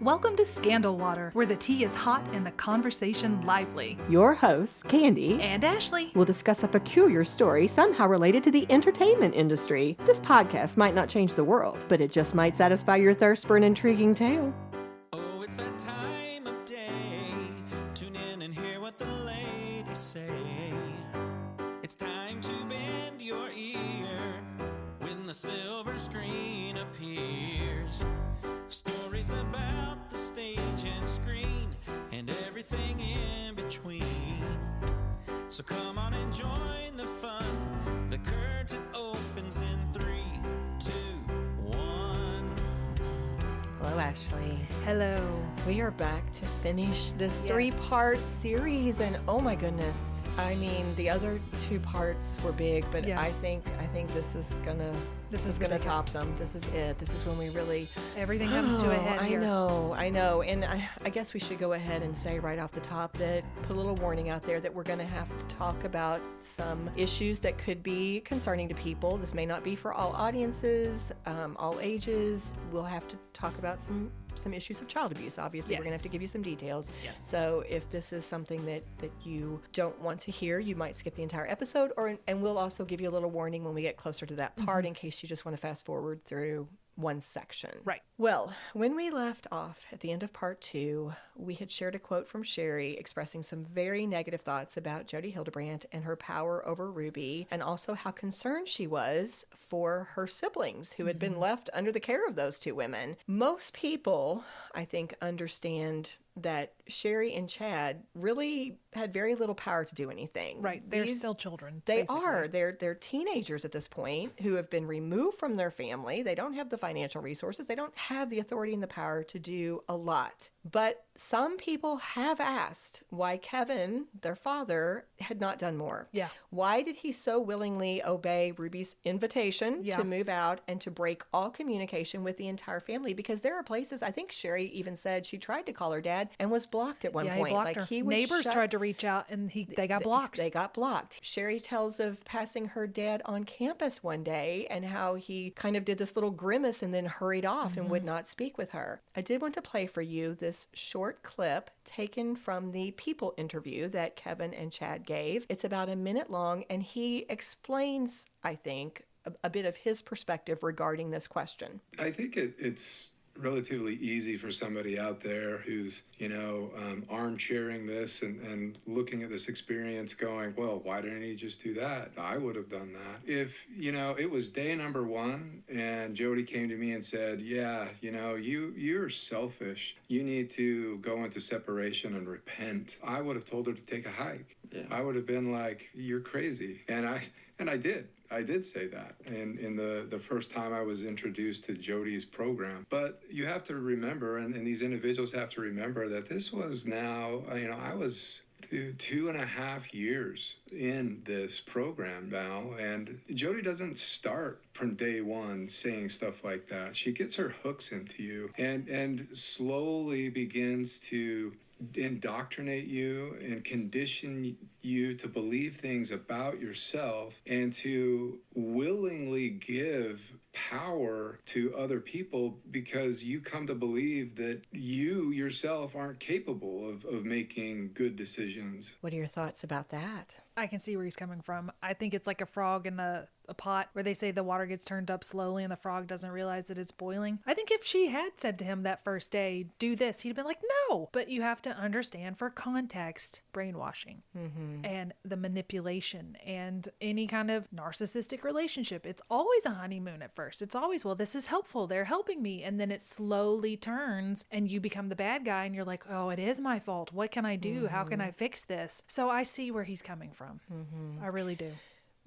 Welcome to Scandal Water, where the tea is hot and the conversation lively. Your hosts, Candy And Ashley, will discuss a peculiar story somehow related to the entertainment industry. This podcast might not change the world, but it just might satisfy your thirst for an intriguing tale. Oh, it's that time of day. Tune in and hear what the ladies say. It's time to bend your ear when the silver screen appears. Stories about the stage and screen and everything in between. So come on and join the fun. The curtain opens in 3, 2, 1. Hello, Ashley. hello. We are back to finish this Yes. 3-part series, and oh my goodness, I mean, the other 2 parts were big, but Yeah. I think this is gonna top them. This is it. This is when we really Everything comes to a head here. I know. And I guess we should go ahead and say right off the top that, put a little warning out there that we're going to have to talk about some issues that could be concerning to people. This may not be for all audiences, all ages. We'll have to talk about some issues of child abuse. Obviously, we're going to have to give you some details. Yes. So if this is something that you don't want to hear, you might skip the entire episode, and we'll also give you a little warning when we get closer to that part in case you just want to fast forward through one section. Right. Well, when we left off at the end of part 2, we had shared a quote from Shari expressing some very negative thoughts about Jodi Hildebrandt and her power over Ruby, and also how concerned she was for her siblings who had been left under the care of those 2 women. Most people, I think, understand that Shari and Chad really had very little power to do anything. Right. They're still children. They basically. are. They're teenagers at this point who have been removed from their family. They don't have the financial resources. They don't have the authority and the power to do a lot. But some people have asked why Kevin, their father, had not done more. Yeah. Why did he so willingly obey Ruby's invitation to move out and to break all communication with the entire family? Because there are places, I think Shari even said she tried to call her dad and was blocked at one point. He blocked her. He would Neighbors tried to reach out and they got blocked. They got blocked. Shari tells of passing her dad on campus one day and how he kind of did this little grimace and then hurried off and would not speak with her. I did want to play for you this short clip taken from the People interview that Kevin and Chad gave. It's about a minute long, and he explains, I think, a bit of his perspective regarding this question. I think it's relatively easy for somebody out there who's, armchairing this and looking at this experience going, well, why didn't he just do that? I would have done that. If, it was day number 1 and Jodi came to me and said, you're selfish. You need to go into separation and repent. I would have told her to take a hike. Yeah. I would have been like, you're crazy. And I did. I did say that in the first time I was introduced to Jodi's program. But you have to remember, and these individuals have to remember, that this was now, I was 2.5 years in this program now, and Jodi doesn't start from day 1 saying stuff like that. She gets her hooks into you and slowly begins to indoctrinate you and condition you to believe things about yourself and to willingly give power to other people because you come to believe that you yourself aren't capable of making good decisions. What are your thoughts about that? I can see where he's coming from. I think it's like a frog in a pot where they say the water gets turned up slowly and the frog doesn't realize that it's boiling. I think if she had said to him that first day, do this, he'd have been like, no. But you have to understand, for context, brainwashing and the manipulation and any kind of narcissistic relationship. It's always a honeymoon at first. It's always, well, this is helpful. They're helping me. And then it slowly turns and you become the bad guy and you're like, oh, it is my fault. What can I do? How can I fix this? So I see where he's coming from. I really do.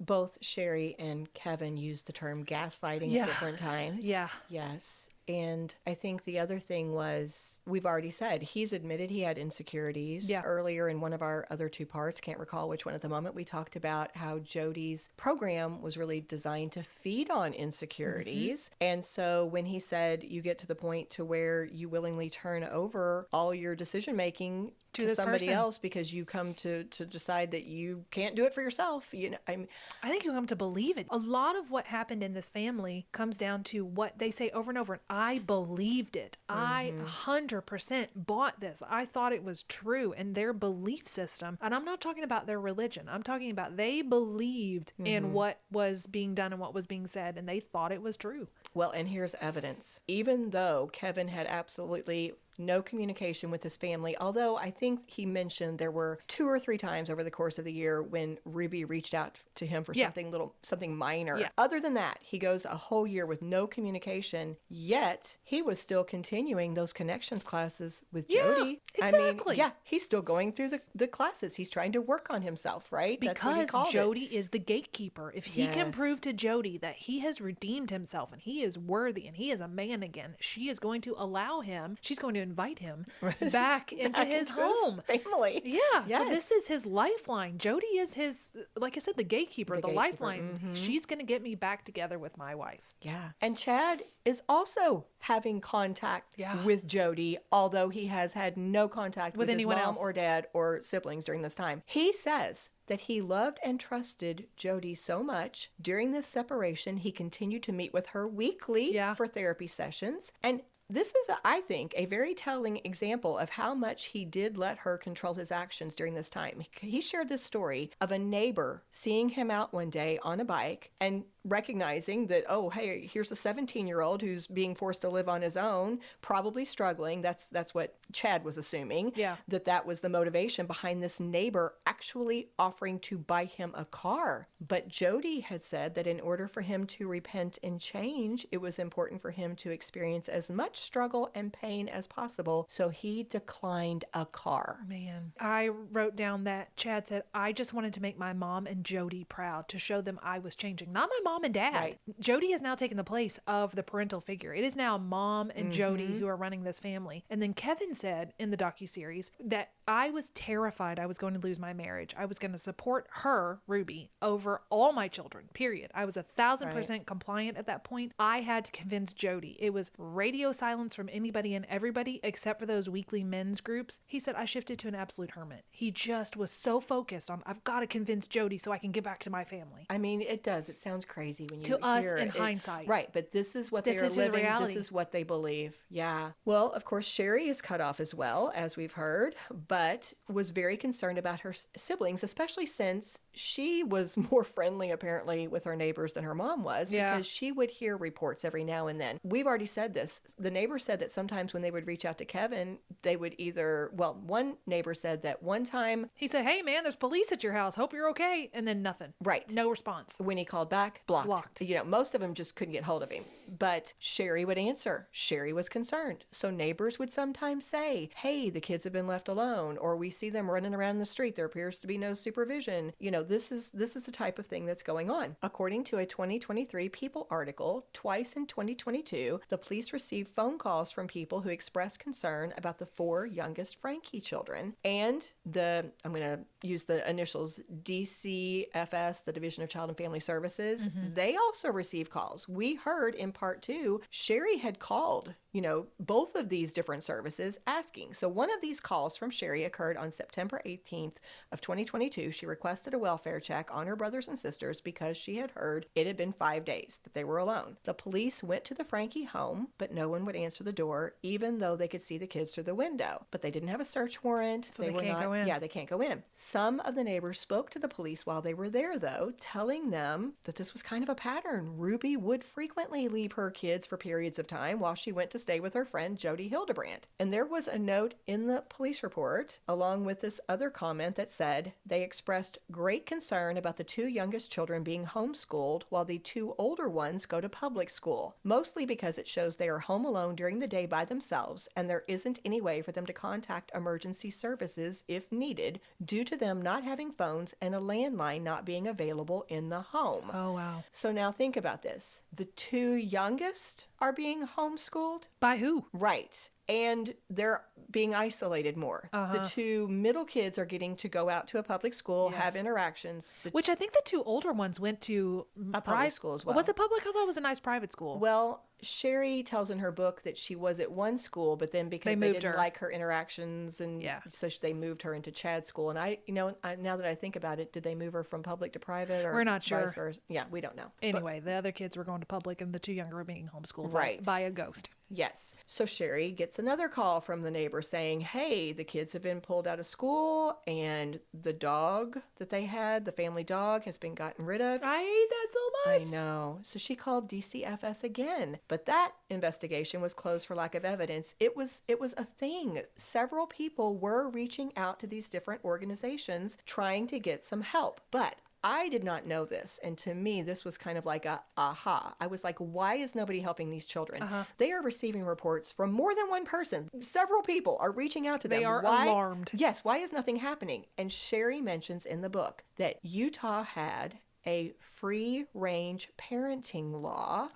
Both Shari and Kevin used the term gaslighting at different times. Yeah. Yes. And I think the other thing was, we've already said, he's admitted he had insecurities. Earlier in one of our other 2 parts, can't recall which one at the moment, we talked about how Jodi's program was really designed to feed on insecurities. And so when he said you get to the point to where you willingly turn over all your decision making to this somebody person. else because you come to decide that you can't do it for yourself. I think you come to believe it. A lot of what happened in this family comes down to what they say over and over. And I believed it. I 100% bought this. I thought it was true. And their belief system, and I'm not talking about their religion. I'm talking about they believed in what was being done and what was being said. And they thought it was true. Well, and here's evidence. Even though Kevin had absolutely no communication with his family, although I think he mentioned there were 2 or 3 times over the course of the year when Ruby reached out to him for something minor. Yeah. Other than that, he goes a whole year with no communication, yet he was still continuing those connections classes with Jodi. Exactly. He's still going through the classes. He's trying to work on himself, right? Because Jodi is the gatekeeper. If he can prove to Jodi that he has redeemed himself and he is worthy and he is a man again, she is going to allow him, she's going to invite him back into his home. Family. Yeah. Yes. So this is his lifeline. Jodi is his, like I said, the gatekeeper, the lifeline. She's going to get me back together with my wife. Yeah. And Chad is also having contact with Jodi, although he has had no contact with anyone his mom else or dad or siblings during this time. He says that he loved and trusted Jodi so much. During this separation, he continued to meet with her weekly for therapy sessions. And this is, I think, a very telling example of how much he did let her control his actions during this time. He shared this story of a neighbor seeing him out one day on a bike and recognizing that, oh, hey, here's a 17-year-old who's being forced to live on his own, probably struggling. That's what Chad was assuming. Yeah. That was the motivation behind this neighbor actually offering to buy him a car. But Jodi had said that in order for him to repent and change, it was important for him to experience as much struggle and pain as possible. So he declined a car. Man, I wrote down that Chad said, I just wanted to make my mom and Jodi proud to show them I was changing. Not my mom and dad. Right. Jodi has now taken the place of the parental figure. It is now mom and Jodi who are running this family. And then Kevin said in the docuseries that I was terrified I was going to lose my marriage. I was going to support her, Ruby, over all my children, period. I was 1,000% compliant at that point. I had to convince Jodi. It was radio silence from anybody and everybody except for those weekly men's groups. He said I shifted to an absolute hermit. He just was so focused on, I've got to convince Jodi so I can get back to my family. I mean, it does. It sounds crazy when you To us hear in it. hindsight. Right, but this is what they are is his living. reality. This is what they believe. Yeah. Well, of course, Shari is cut off as well, as we've heard, but was very concerned about her siblings, especially since she was more friendly, apparently, with her neighbors than her mom was, because she would hear reports every now and then. We've already said this. The neighbor said that sometimes when they would reach out to Kevin, they would either, well, one neighbor said that one time He said, hey man, there's police at your house. Hope you're okay. And then nothing. Right. No response. when he called back, blocked. You know, most of them just couldn't get hold of him. But Shari would answer. Shari was concerned. So neighbors would sometimes say, hey, the kids have been left alone, or we see them running around the street. There appears to be no supervision. You know, this is the type of thing that's going on. According to a 2023 People article, twice in 2022, the police received phone calls from people who expressed concern about the 4 youngest Franke children. And I'm going to use the initials DCFS, the Division of Child and Family Services. They also received calls. We heard in part 2, Shari had called, you know, both of these different services asking. So one of these calls from Shari occurred on September 18th of 2022. She requested a welfare check on her brothers and sisters because she had heard it had been 5 days that they were alone. The police went to the Franke home, but no one would answer the door, even though they could see the kids through the window. But they didn't have a search warrant. So they can't go in. Yeah, they can't go in. Some of the neighbors spoke to the police while they were there, though, telling them that this was kind of a pattern. Ruby would frequently leave her kids for periods of time while she went to stay with her friend Jodi Hildebrandt. And there was a note in the police report, along with this other comment that said they expressed great concern about the 2 youngest children being homeschooled while the 2 older ones go to public school, mostly because it shows they are home alone during the day by themselves and there isn't any way for them to contact emergency services if needed due to them not having phones and a landline not being available in the home. Oh, wow. So now think about this. The 2 youngest are being homeschooled? By who? Right. and they're being isolated more. The two middle kids are getting to go out to a public school, have interactions. Which I think the two older ones went to A public school as well. Was it public? I thought it was a nice private school. Well, Shari tells in her book that she was at one school, but then because they moved didn't her. like her interactions, and so they moved her into Chad's school. And now that I think about it, did they move her from public to private, or we're not sure? Vice versa? Yeah, we don't know. Anyway, the other kids were going to public, and the two younger were being homeschooled by a ghost. Yes. So Shari gets another call from the neighbor saying, hey, the kids have been pulled out of school, and the dog that they had, the family dog, has been gotten rid of. I hate that so much. I know. So she called DCFS again, but that investigation was closed for lack of evidence. It was a thing. Several people were reaching out to these different organizations trying to get some help, but I did not know this, and to me, this was kind of like a aha. I was like, why is nobody helping these children? They are receiving reports from more than one person. Several people are reaching out to them. They are alarmed. Yes, why is nothing happening? And Shari mentions in the book that Utah had a free-range parenting law.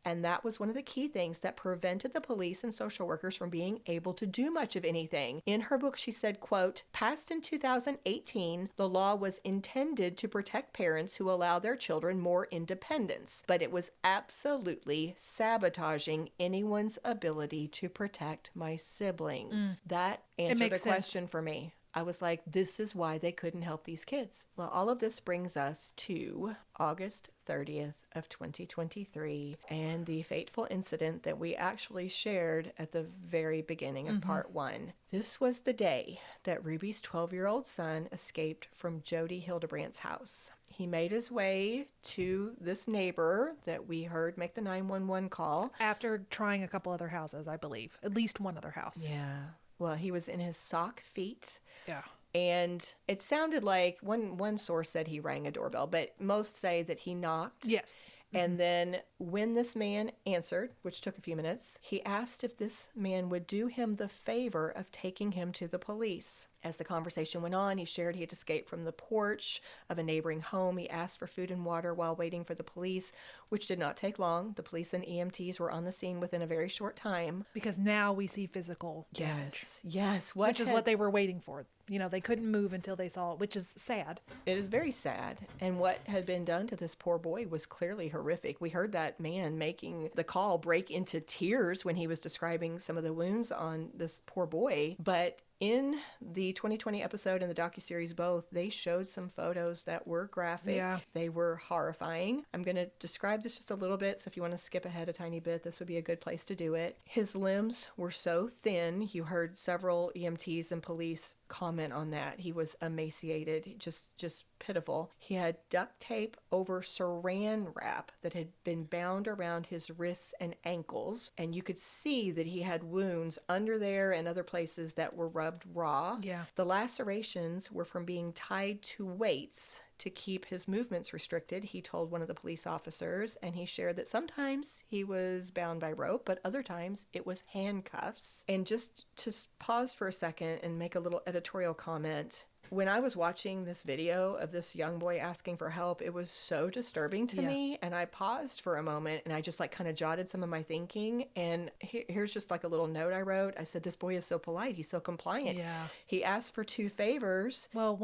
And that was one of the key things that prevented the police and social workers from being able to do much of anything. In her book, she said, quote, passed in 2018, the law was intended to protect parents who allow their children more independence, but it was absolutely sabotaging anyone's ability to protect my siblings. That answered a question for me. I was like, this is why they couldn't help these kids. Well, all of this brings us to August 30th of 2023 and the fateful incident that we actually shared at the very beginning of part 1. This was the day that Ruby's 12-year-old son escaped from Jodi Hildebrandt's house. He made his way to this neighbor that we heard make the 911 call. After trying a couple other houses, I believe. At least one other house. Yeah. Well, he was in his sock feet. Yeah. And it sounded like one source said he rang a doorbell, but most say that he knocked. Yes. And then when this man answered, which took a few minutes, he asked if this man would do him the favor of taking him to the police. As the conversation went on, he shared he had escaped from the porch of a neighboring home. He asked for food and water while waiting for the police, which did not take long. The police and EMTs were on the scene within a very short time. Because now we see physical damage. Yes. Which is what they were waiting for. You know, they couldn't move until they saw it, which is sad. It is very sad. And what had been done to this poor boy was clearly horrific. We heard that man making the call break into tears when he was describing some of the wounds on this poor boy. But in the 2020 episode and the docuseries both, they showed some photos that were graphic. Yeah. They were horrifying. I'm going to describe this just a little bit, so if you want to skip ahead a tiny bit, this would be a good place to do it. His limbs were so thin. You heard several EMTs and police comment on that. He was emaciated, just pitiful. He had duct tape over saran wrap that had been bound around his wrists and ankles, and you could see that he had wounds under there and other places that were rubbed raw. Yeah. The lacerations were from being tied to weights to keep his movements restricted, he told one of the police officers, and he shared that sometimes he was bound by rope, but other times it was handcuffs. And just to pause for a second and make a little editorial comment, when I was watching this video of this young boy asking for help, it was so disturbing to me. And I paused for a moment and I just kind of jotted some of my thinking. And here's just a little note I wrote. I said, this boy is so polite. He's so compliant. Yeah. He asked for 2 favors. Well,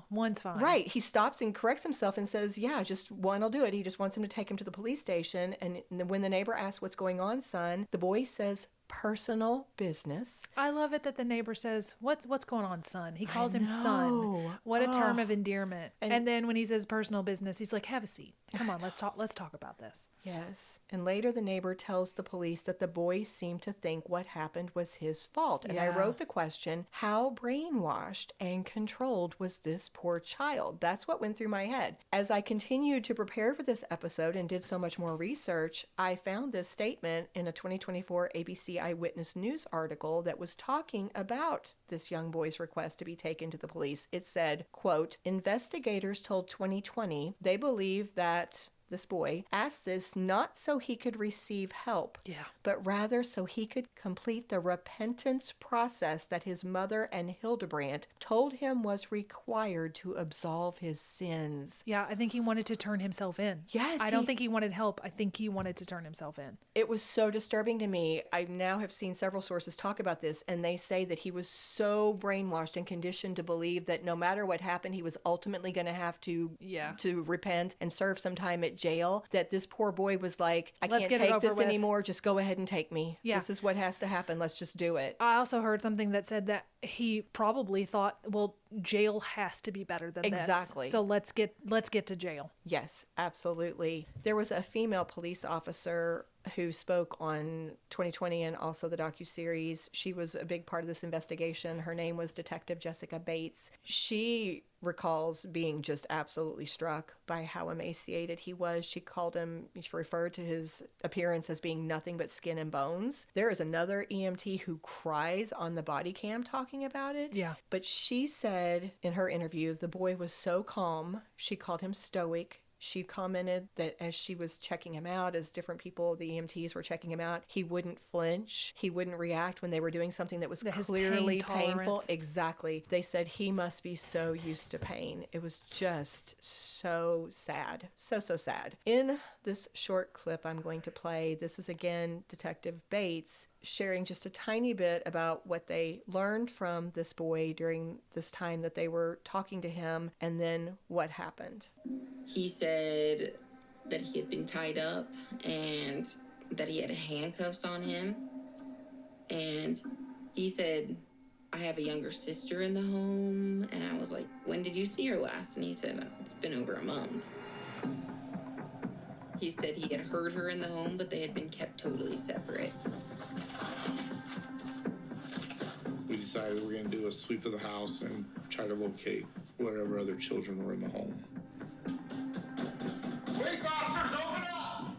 one's fine. Right. He stops and corrects himself and says, yeah, just one will do it. He just wants him to take him to the police station. And when the neighbor asks, what's going on, son? The boy says, personal business. I love it that the neighbor says, what's going on, son? He calls him son. What a term of endearment. And then when he says personal business, he's like, have a seat. Come on, let's talk about this. Yes. And later the neighbor tells the police that the boy seemed to think what happened was his fault. And I wrote the question, how brainwashed and controlled was this poor child? That's what went through my head. As I continued to prepare for this episode and did so much more research, I found this statement in a 2024 ABC Eyewitness News article that was talking about this young boy's request to be taken to the police. It said, quote, investigators told 2020 they believe that this boy, asked this not so he could receive help, but rather so he could complete the repentance process that his mother and Hildebrandt told him was required to absolve his sins. Yeah, I think he wanted to turn himself in. Yes. I don't think he wanted help. I think he wanted to turn himself in. It was so disturbing to me. I now have seen several sources talk about this, and they say that he was so brainwashed and conditioned to believe that no matter what happened, he was ultimately going to have to repent and serve some time at jail, that this poor boy was like, I can't take this anymore. Just go ahead and take me. Yeah. This is what has to happen. Let's just do it. I also heard something that said that he probably thought, well, jail has to be better than this. Exactly. So let's get to jail. Yes, absolutely. There was a female police officer who spoke on 2020 and also the docuseries. She was a big part of this investigation. Her name was Detective Jessica Bates. She recalls being just absolutely struck by how emaciated he was. She referred to his appearance as being nothing but skin and bones. There is another EMT who cries on the body cam talking about it. Yeah. But she said in her interview, the boy was so calm. She called him stoic. She commented that as she was checking him out, as different people, the EMTs were checking him out, he wouldn't flinch. He wouldn't react when they were doing something that was clearly painful. Exactly. They said he must be so used to pain. It was just so sad. So sad. In this short clip I'm going to play, this is again Detective Bates sharing just a tiny bit about what they learned from this boy during this time that they were talking to him, and then what happened. He said that he had been tied up and that he had handcuffs on him. And he said, I have a younger sister in the home. And I was like, when did you see her last? And he said, it's been over a month. He said he had heard her in the home, but they had been kept totally separate. We decided we were going to do a sweep of the house and try to locate whatever other children were in the home. Police officers, open up!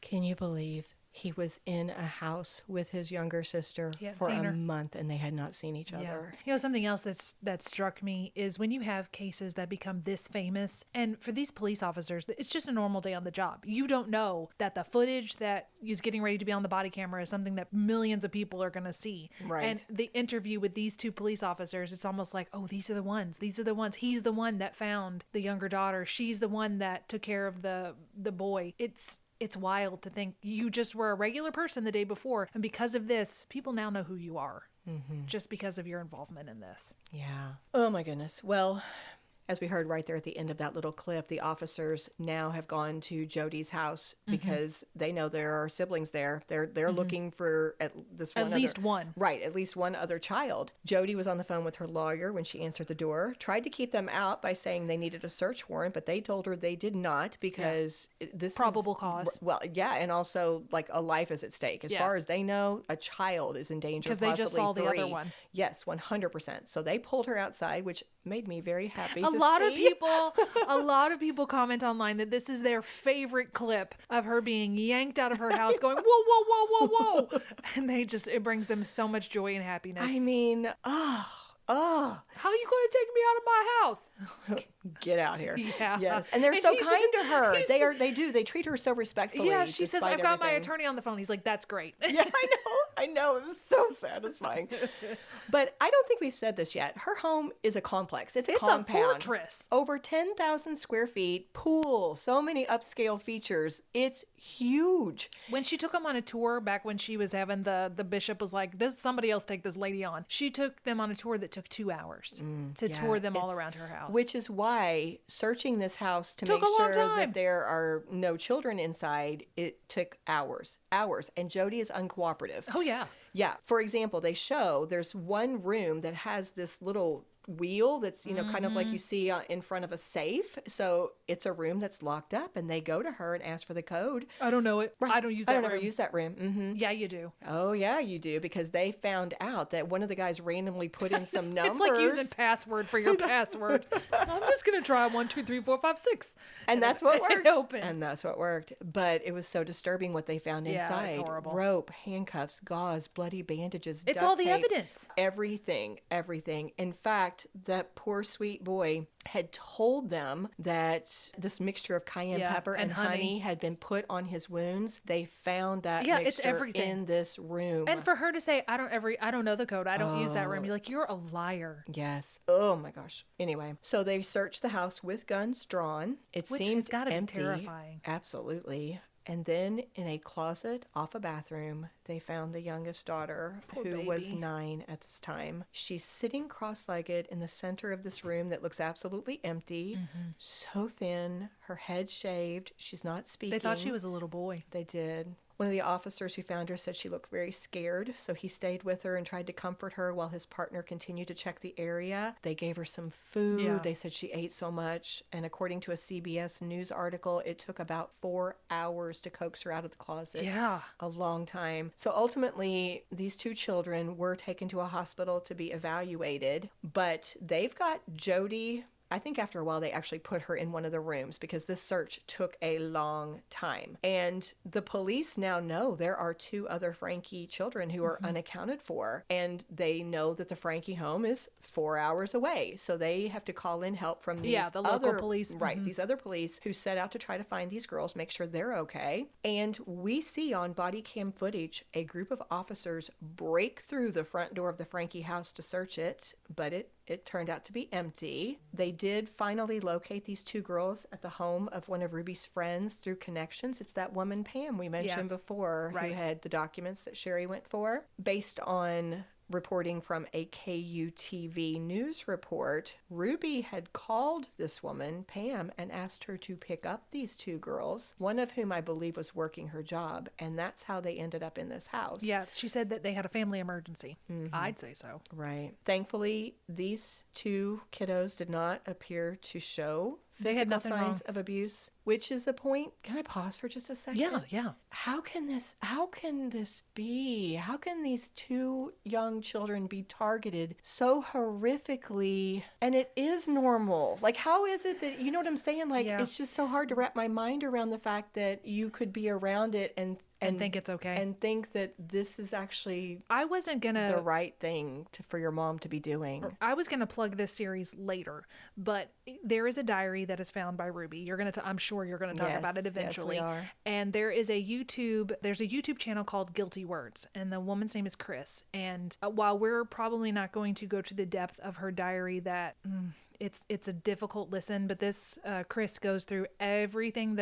Can you believe he was in a house with his younger sister for a month and they had not seen each other? You know, something else that struck me is when you have cases that become this famous, and for these police officers, it's just a normal day on the job. You don't know that the footage that is getting ready to be on the body camera is something that millions of people are going to see. Right. And the interview with these two police officers, it's almost like, oh, these are the ones. These are the ones. He's the one that found the younger daughter. She's the one that took care of the boy. It's wild to think you just were a regular person the day before, and because of this, people now know who you are, just because of your involvement in this. Yeah. Oh my goodness. Well, as we heard right there at the end of that little clip, the officers now have gone to Jodi's house because they know there are siblings there. They're looking for at least one. Right, at least one other child. Jodi was on the phone with her lawyer when she answered the door, tried to keep them out by saying they needed a search warrant, but they told her they did not because this probable cause. Well, yeah, and also like a life is at stake. As far as they know, a child is in danger. Because they just saw the other one. Yes, 100%. So they pulled her outside, which made me very happy. A lot of people comment online that this is their favorite clip of her being yanked out of her house going, whoa, whoa, whoa, whoa, whoa. And it brings them so much joy and happiness. I mean, how are you going to take me out of my house? Get out here. Yeah. Yes. And they're so kind to her. They treat her so respectfully. Yeah, she says, I've got my attorney on the phone. He's like, that's great. Yeah, I know. It was so satisfying. But I don't think we've said this yet. Her home is a complex. It's a compound. It's a fortress. Over 10,000 square feet, pool, so many upscale features. It's huge. When she took him on a tour back when she was having the bishop was like, somebody else take this lady on. She took them on a tour that took 2 hours to tour them all around her house. Which is why searching this house to make sure that there are no children inside, it took hours. And Jodi is uncooperative. Oh, yeah. Yeah. For example, they show there's one room that has this little wheel that's, kind of like you see in front of a safe. So it's a room that's locked up and they go to her and ask for the code. I don't know it. Right. I don't use that room. I don't ever use that room. Mm-hmm. Yeah, you do. Oh, yeah, you do. Because they found out that one of the guys randomly put in some numbers. It's like using password for your password. I'm just going to try 1, 2, 3, 4, 5, 6. And that's what worked. Open. And that's what worked. But it was so disturbing what they found inside. It's horrible. Rope, handcuffs, gauze, bloody bandages. It's duct all the tape, evidence. Everything. In fact, fact, that poor sweet boy had told them that this mixture of cayenne pepper and honey had been put on his wounds. They found that it's mixture everything in this room. And for her to say, I don't know the code, I don't use that room, you're like, you're a liar. Yes. Oh my gosh. Anyway, so they searched the house with guns drawn. It Which seemed has gotta be empty. terrifying. Absolutely. And then in a closet off a bathroom, they found the youngest daughter, who was 9 at this time. She's sitting cross-legged in the center of this room that looks absolutely empty. So thin, her head shaved. She's not speaking. They thought she was a little boy. They did. One of the officers who found her said she looked very scared, so he stayed with her and tried to comfort her while his partner continued to check the area. They gave her some food. Yeah. They said she ate so much. And according to a CBS News article, it took about 4 hours to coax her out of the closet. Yeah. A long time. So ultimately, these 2 children were taken to a hospital to be evaluated, but they've got Jodi. I think after a while they actually put her in one of the rooms because this search took a long time. And the police now know there are 2 other Franke children who are unaccounted for. And they know that the Franke home is 4 hours away. So they have to call in help from these the local other police. Right, these other police who set out to try to find these girls, make sure they're okay. And we see on body cam footage a group of officers break through the front door of the Franke house to search it, but it turned out to be empty. They did finally locate these 2 girls at the home of one of Ruby's friends through connections. It's that woman, Pam, we mentioned before, who had the documents that Shari went for. Based on reporting from a KUTV news report, Ruby had called this woman, Pam, and asked her to pick up these 2 girls, one of whom I believe was working her job, and that's how they ended up in this house. Yeah, she said that they had a family emergency. I'd say so. Right. Thankfully, these 2 kiddos did not appear to show They had nothing signs wrong. of abuse, which is the point. Can I pause for just a second? Yeah. How can this be? How can these 2 young children be targeted so horrifically? And it is normal. Like, how is it that, you know what I'm saying? Like, it's just so hard to wrap my mind around the fact that you could be around it and think it's okay. And think that this is actually I wasn't going the right thing for your mom to be doing. I was going to plug this series later, but there is a diary that is found by Ruby. I'm sure you're going to talk about it eventually. Yes, we are. And there's a YouTube channel called Guilty Words, and the woman's name is Chris. And while we're probably not going to go to the depth of her diary, that it's a difficult listen, but this Chris goes through everything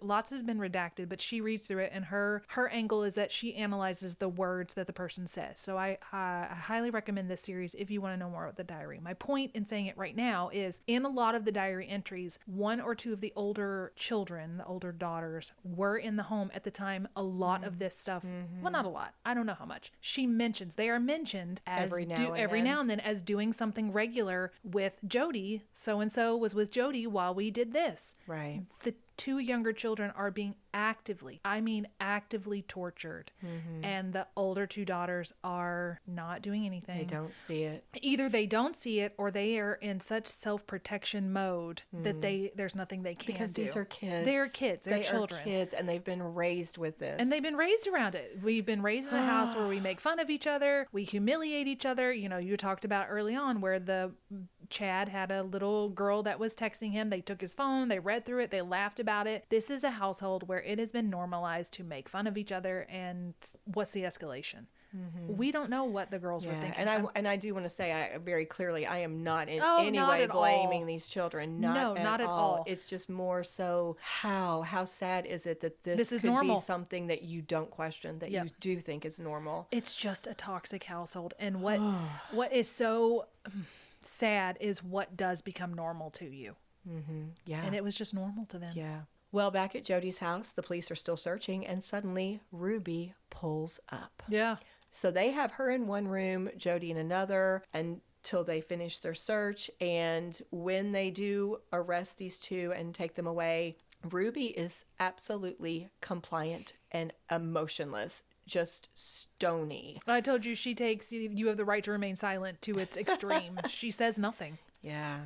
lots have been redacted, but she reads through it, and her angle is that she analyzes the words that the person says. So I highly recommend this series if you want to know more about the diary. My point in saying it right now is, in a lot of the diary entries, 1 or 2 of the older children, the older daughters, were in the home at the time a lot of this stuff, well, not a lot, I don't know how much, they are mentioned as every now and then as doing something regular with Jodi. So-and-so was with Jodi while we did this. Right. The 2 younger children are being actively tortured. And the older 2 daughters are not doing anything. They don't see it. Either they don't see it, or they are in such self-protection mode that there's nothing they can do. Because these are kids. They're kids. They're children. They are kids, and they've been raised with this. And they've been raised around it. We've been raised in a house where we make fun of each other. We humiliate each other. You know, you talked about early on where Chad had a little girl that was texting him. They took his phone. They read through it. They laughed about it. This is a household where it has been normalized to make fun of each other. And what's the escalation? We don't know what the girls were thinking. And I do want to say, very clearly, I am not in not any way at blaming all. these children. Not at all. It's just more so how sad is it that this is could normal. be something that you don't question, that you do think is normal. It's just a toxic household. And what is so sad is what does become normal to you. Yeah. And it was just normal to them. Yeah. Well, back at Jodi's house, the police are still searching, and suddenly Ruby pulls up. Yeah. So they have her in one room, Jodi in another, until they finish their search. And when they do arrest these 2 and take them away, Ruby is absolutely compliant and emotionless. Just stony. I told you she takes you have the right to remain silent to its extreme. She says nothing. Yeah.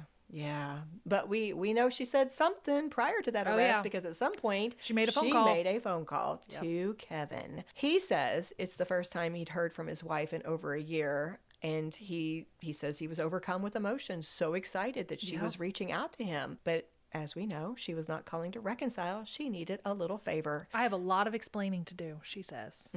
But we know she said something prior to that arrest because at some point she made a phone call to Kevin. He says it's the first time he'd heard from his wife in over a year. And he says he was overcome with emotion, so excited that she was reaching out to him. But as we know, she was not calling to reconcile. She needed a little favor. I have a lot of explaining to do, she says.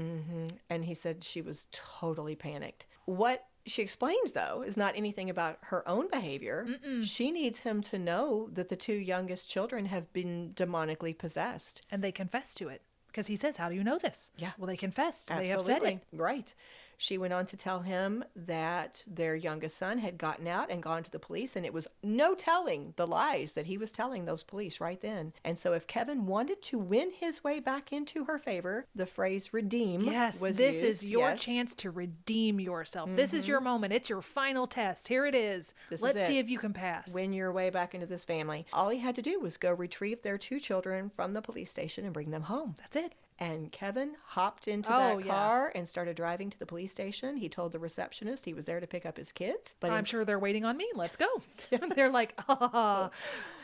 And he said she was totally panicked. What she explains, though, is not anything about her own behavior. She needs him to know that the 2 youngest children have been demonically possessed. And they confess to it. Because he says, how do you know this? Yeah. Well, they confessed. Absolutely. They have said it. Right. She went on to tell him that their youngest son had gotten out and gone to the police, and it was no telling the lies that he was telling those police right then. And so if Kevin wanted to win his way back into her favor, the phrase redeem was this used. is your chance to redeem yourself. This is your moment. It's your final test. Here it is. Let's see if you can pass. Win your way back into this family. All he had to do was go retrieve their 2 children from the police station and bring them home. That's it. And Kevin hopped into that car and started driving to the police station. He told the receptionist he was there to pick up his kids. But I'm sure they're waiting on me. Let's go. They're like,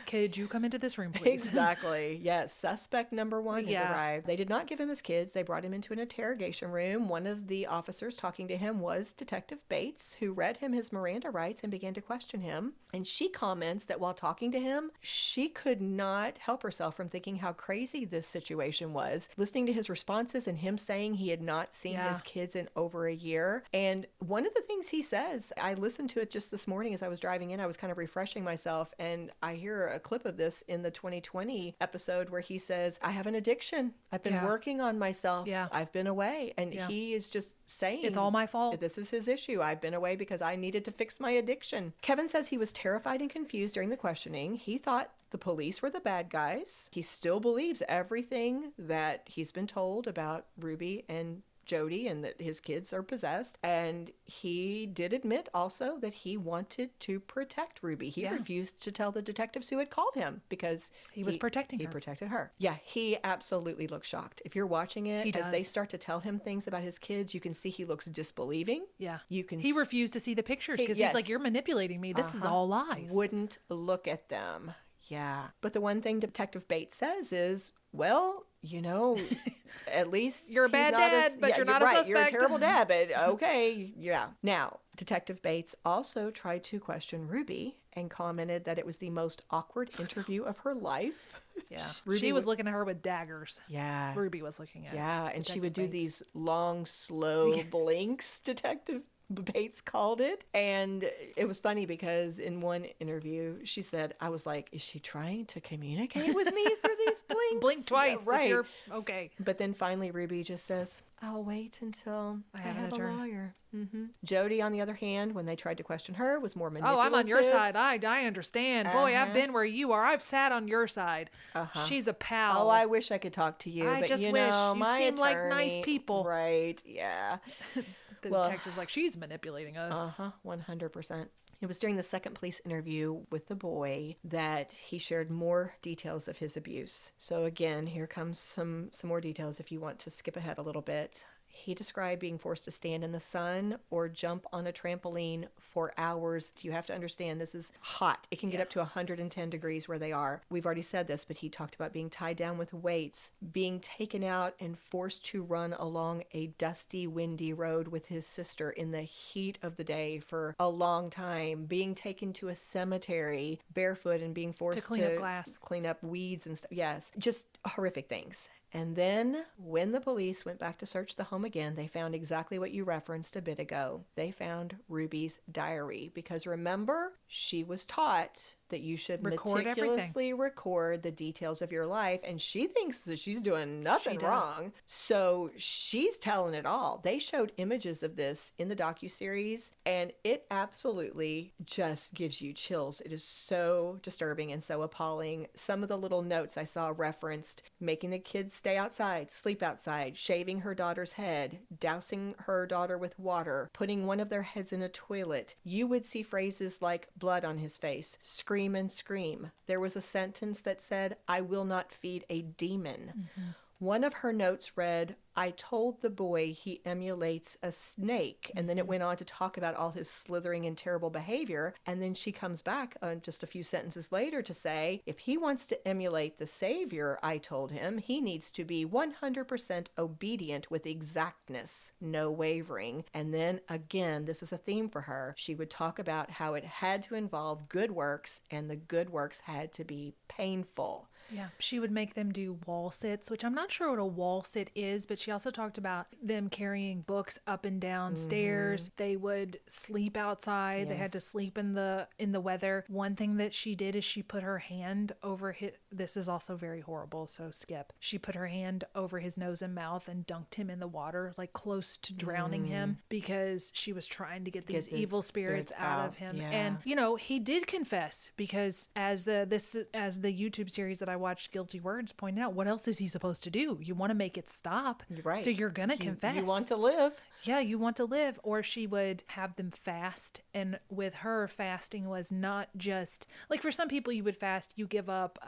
could you come into this room, please? Exactly. Yes. Suspect number 1 has arrived. They did not give him his kids. They brought him into an interrogation room. One of the officers talking to him was Detective Bates, who read him his Miranda rights and began to question him. And she comments that while talking to him, she could not help herself from thinking how crazy this situation was. Listening to his responses and him saying he had not seen his kids in over a year. And one of the things he says, I listened to it just this morning as I was driving in. I was kind of refreshing myself, and I hear a clip of this in the 2020 episode where he says, I have an addiction. I've been working on myself. I've been away. And he is just saying, it's all my fault. This is his issue. I've been away because I needed to fix my addiction. Kevin says he was terrified and confused during the questioning. He thought the police were the bad guys. He still believes everything that he's been told about Ruby and Jodi and that his kids are possessed. And he did admit also that he wanted to protect Ruby. He refused to tell the detectives who had called him because he was protecting her. He protected her. Yeah, he absolutely looks shocked. If you're watching it, as they start to tell him things about his kids, you can see he looks disbelieving. Yeah. He refused to see the pictures because he's like, you're manipulating me. This is all lies. Wouldn't look at them. Yeah. But the one thing Detective Bates says is, well, you know, at least you're a bad dad, but you're not a suspect. You're a terrible dad, but okay. Yeah. Now, Detective Bates also tried to question Ruby and commented that it was the most awkward interview of her life. Yeah. She was looking at her with daggers. Yeah. Ruby was looking at her. Yeah. And she would do these long, slow blinks, Detective Bates called it. And it was funny because in one interview, she said, I was like, is she trying to communicate with me through these blinks? Blink twice. Yeah, right. Okay. But then finally, Ruby just says, I'll wait until I have a lawyer. Jodi, on the other hand, when they tried to question her, was more manipulative. Oh, I'm on your side. I understand. Boy, I've been where you are. I've sat on your side. She's a pal. Oh, I wish I could talk to you. I but just you wish. know, You my seem attorney, like nice people. Right, yeah. The detective's like, she's manipulating us. 100%. It was during the second police interview with the boy that he shared more details of his abuse. So again, here comes some more details if you want to skip ahead a little bit. He described being forced to stand in the sun or jump on a trampoline for hours. You have to understand this is hot. It can get up to 110 degrees where they are. We've already said this, but he talked about being tied down with weights, being taken out and forced to run along a dusty, windy road with his sister in the heat of the day for a long time, being taken to a cemetery barefoot and being forced to clean up glass, clean up weeds and stuff. Yes, just horrific things. And then when the police went back to search the home again, they found exactly what you referenced a bit ago. They found Ruby's diary because remember, she was taught that you should meticulously record the details of your life, and she thinks that she's doing nothing wrong. So she's telling it all. They showed images of this in the docuseries, and it absolutely just gives you chills. It is so disturbing and so appalling. Some of the little notes I saw referenced making the kids stay outside, sleep outside, shaving her daughter's head, dousing her daughter with water, putting one of their heads in a toilet. You would see phrases like blood on his face, scream and scream. There was a sentence that said, I will not feed a demon. One of her notes read, I told the boy he emulates a snake. And then it went on to talk about all his slithering and terrible behavior. And then she comes back just a few sentences later to say, if he wants to emulate the Savior, I told him, he needs to be 100% obedient with exactness, no wavering. And then again, this is a theme for her. She would talk about how it had to involve good works, and the good works had to be painful. Yeah, she would make them do wall sits, which I'm not sure what a wall sit is, but she also talked about them carrying books up and down stairs. They would sleep outside. They had to sleep in the weather. One thing that she did is she put her hand over his, this is also very horrible, so skip. She put her hand over his nose and mouth and dunked him in the water, like close to drowning him, because she was trying to get these evil spirits out of him. Yeah. And, you know, he did confess, because as the YouTube series that I watched, Guilty Words, pointed out, what else is he supposed to do? You want to make it stop. Right. So you're going to confess. You want to live. Yeah, you want to live. Or she would have them fast. And with her, fasting was not just like, for some people you would fast, you give up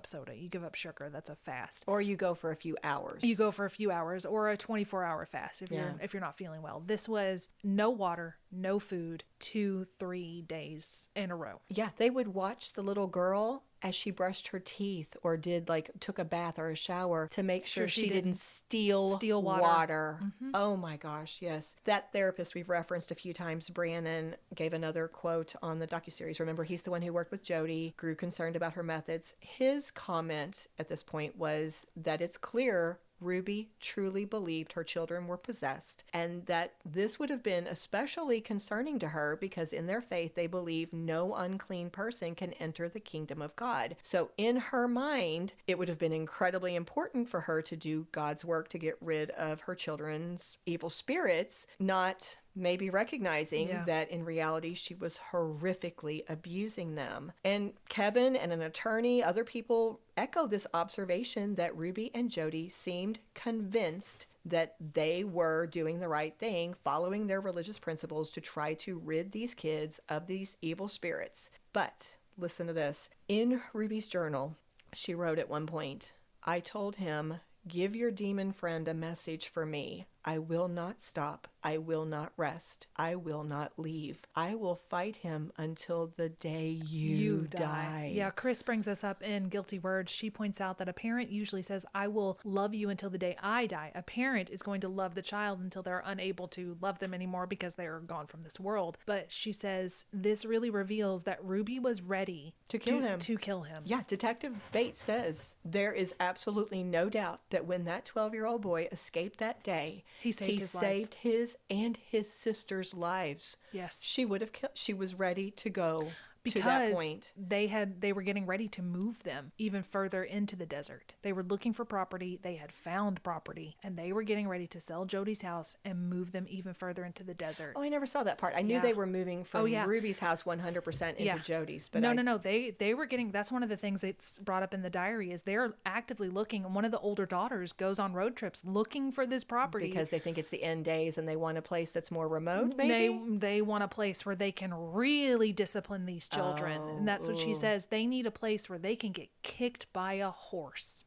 soda, you give up sugar. That's a fast. Or you go for a few hours. You go for a few hours, or a 24-hour fast if you're not feeling well. This was no water, no food, 2-3 days in a row. Yeah, they would watch the little girl as she brushed her teeth or took a bath or a shower to make sure she didn't steal water. Oh my gosh, yes. That therapist we've referenced a few times, Brannon, gave another quote on the docuseries. Remember, he's the one who worked with Jodi, grew concerned about her methods. His comment at this point was that it's clear Ruby truly believed her children were possessed, and that this would have been especially concerning to her because in their faith they believe no unclean person can enter the kingdom of God. So in her mind, it would have been incredibly important for her to do God's work to get rid of her children's evil spirits, not maybe recognizing that in reality she was horrifically abusing them. And Kevin and an attorney, other people echo this observation that Ruby and Jodi seemed convinced that they were doing the right thing, following their religious principles to try to rid these kids of these evil spirits. But listen to this. In Ruby's journal, she wrote at one point, I told him, give your demon friend a message for me. I will not stop. I will not rest. I will not leave. I will fight him until the day you die. Yeah, Chris brings us up in Guilty Words. She points out that a parent usually says, I will love you until the day I die. A parent is going to love the child until they're unable to love them anymore because they are gone from this world. But she says this really reveals that Ruby was ready to kill him. Yeah, Detective Bates says there is absolutely no doubt that when that 12-year-old boy escaped that day, he saved his and his sister's lives. Yes. She would have killed. She was ready to go because to that point. They were getting ready to move them even further into the desert. They were looking for property. They had found property, and they were getting ready to sell Jodi's house and move them even further into the desert. Oh, I never saw that part. I knew they were moving from Ruby's house 100% into Jodi's. But No. They were getting, that's one of the things that's brought up in the diary is they're actively looking. And one of the older daughters goes on road trips looking for this property. Because they think it's the end days and they want a place that's more remote, maybe? They want a place where they can really discipline these children. And that's what she says. They need a place where they can get kicked by a horse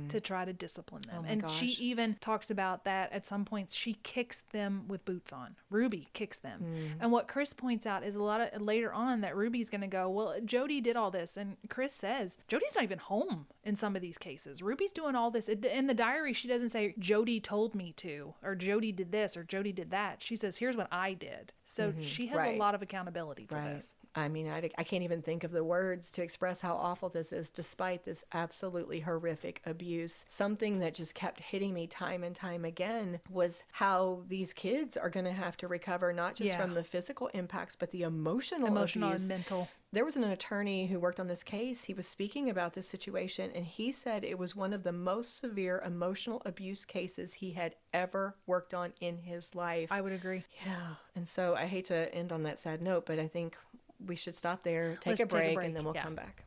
to try to discipline them. And she even talks about that at some points. She kicks them with boots on. Ruby kicks them. And what Chris points out is a lot of later on that Ruby's going to go, well, Jodi did all this. And Chris says, Jodi's not even home in some of these cases. Ruby's doing all this. In the diary, she doesn't say, Jodi told me to, or Jodi did this, or Jodi did that. She says, here's what I did. So she has a lot of accountability for this. I mean, I can't even think of the words to express how awful this is, despite this absolutely horrific abuse. Something that just kept hitting me time and time again was how these kids are going to have to recover, not just from the physical impacts, but the emotional abuse. And mental. There was an attorney who worked on this case. He was speaking about this situation, and he said it was one of the most severe emotional abuse cases he had ever worked on in his life. I would agree. Yeah. And so I hate to end on that sad note, but I think we should stop there, take a break, and then we'll come back.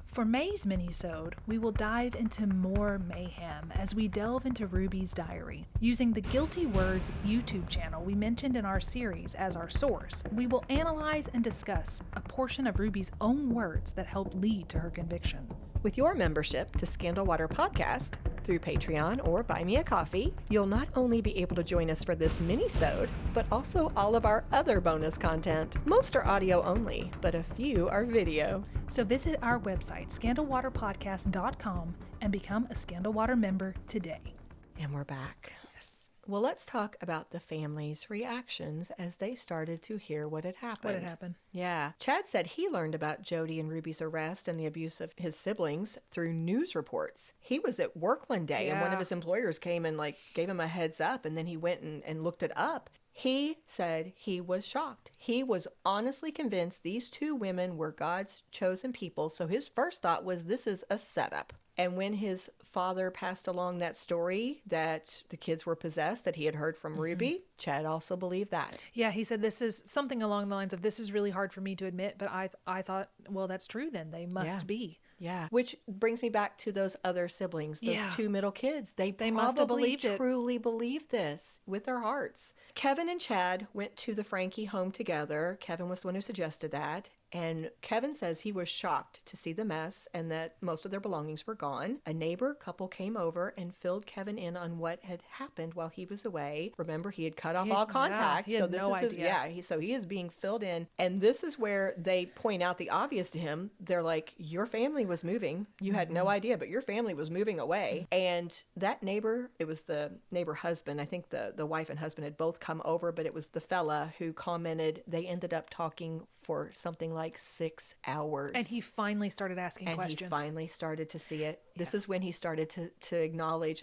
For May's minisode, we will dive into more mayhem as we delve into Ruby's diary. Using the Guilty Words YouTube channel we mentioned in our series as our source, we will analyze and discuss a portion of Ruby's own words that helped lead to her conviction. With your membership to Scandal Water Podcast, through Patreon or Buy Me a Coffee, you'll not only be able to join us for this mini-sode, but also all of our other bonus content. Most are audio only, but a few are video. So visit our website, scandalwaterpodcast.com, and become a Scandal Water member today. And we're back. Yes. Well, let's talk about the family's reactions as they started to hear what had happened. What had happened? Yeah. Chad said he learned about Jodi and Ruby's arrest and the abuse of his siblings through news reports. He was at work one day and one of his employers came and gave him a heads up, and then he went and looked it up. He said he was shocked. He was honestly convinced these two women were God's chosen people. So his first thought was, this is a setup. And when his father passed along that story that the kids were possessed, that he had heard from Ruby, Chad also believed that. Yeah, he said this is something along the lines of, this is really hard for me to admit, but I thought, well, that's true then. They must be. Yeah. Which brings me back to those other siblings, those two middle kids. They must have probably believed it. truly believed this with their hearts. Kevin and Chad went to the Franke home together. Kevin was the one who suggested that. And Kevin says he was shocked to see the mess and that most of their belongings were gone. A neighbor couple came over and filled Kevin in on what had happened while he was away. Remember, he had cut off all contact. He had no idea. So he is being filled in. And this is where they point out the obvious to him. They're like, your family was moving. You had no idea, but your family was moving away. And that neighbor, it was the neighbor husband. I think the wife and husband had both come over, but it was the fella who commented they ended up talking for something like 6 hours. And he finally started asking questions. And he finally started to see it. This is when he started to acknowledge,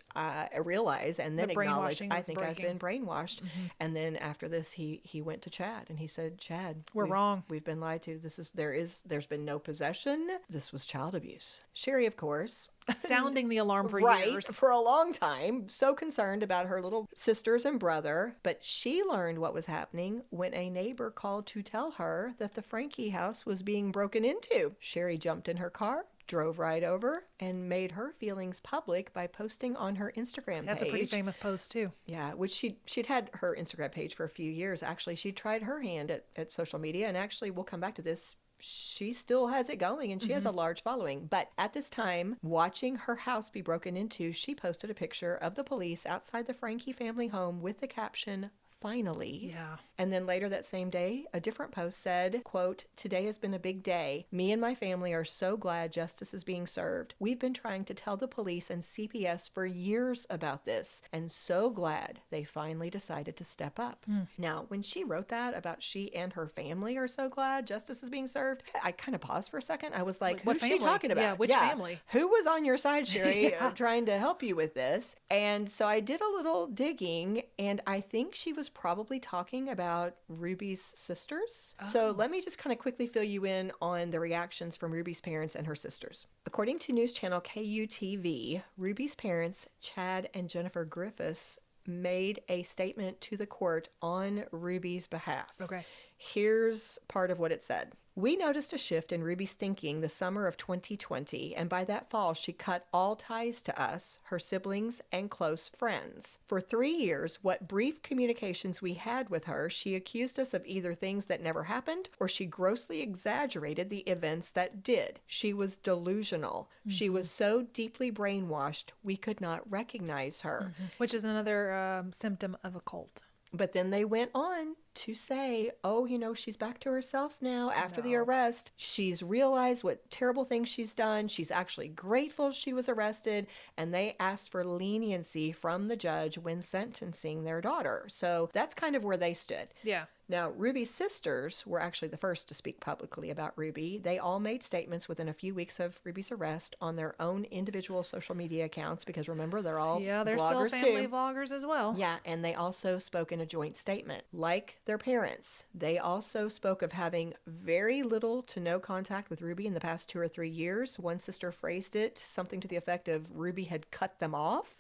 realize, and then acknowledge, I think I've been brainwashed. And then after this, he went to Chad and he said, Chad, we're wrong. We've been lied to. There's been no possession. This was child abuse. Shari, of course, sounding the alarm for years. For a long time, so concerned about her little sisters and brother. But she learned what was happening when a neighbor called to tell her that the Franke house was being broken into. Shari jumped in her car, drove right over, and made her feelings public by posting on her Instagram page. That's a pretty famous post too. Yeah, which she'd had her Instagram page for a few years. Actually, she tried her hand at social media, and actually, we'll come back to this. She still has it going and she has a large following. But at this time, watching her house be broken into, she posted a picture of the police outside the Franke family home with the caption, finally. Yeah. And then later that same day, a different post said, quote, today has been a big day. Me and my family are so glad justice is being served. We've been trying to tell the police and CPS for years about this and so glad they finally decided to step up. Now, when she wrote that about she and her family are so glad justice is being served, I kind of paused for a second. I was like, what who's she talking about? Yeah, which family? Who was on your side, Shari, trying to help you with this? And so I did a little digging, and I think she was probably talking about Ruby's sisters. So let me just kind of quickly fill you in on the reactions from Ruby's parents and her sisters. According to news channel KUTV, Ruby's parents, Chad and Jennifer Griffiths, made a statement to the court on Ruby's behalf. Okay. Here's part of what it said. We noticed a shift in Ruby's thinking the summer of 2020, and by that fall, she cut all ties to us, her siblings, and close friends. For 3 years, what brief communications we had with her, she accused us of either things that never happened, or she grossly exaggerated the events that did. She was delusional. She was so deeply brainwashed, we could not recognize her. Which is another symptom of a cult. But then they went on to say, oh, she's back to herself now after the arrest. She's realized what terrible things she's done. She's actually grateful she was arrested. And they asked for leniency from the judge when sentencing their daughter. So that's kind of where they stood. Yeah. Now, Ruby's sisters were actually the first to speak publicly about Ruby. They all made statements within a few weeks of Ruby's arrest on their own individual social media accounts because remember, they're all they're bloggers still family too. Vloggers as well. Yeah, and they also spoke in a joint statement. Like their parents, they also spoke of having very little to no contact with Ruby in the past 2 or 3 years. One sister phrased it something to the effect of Ruby had cut them off.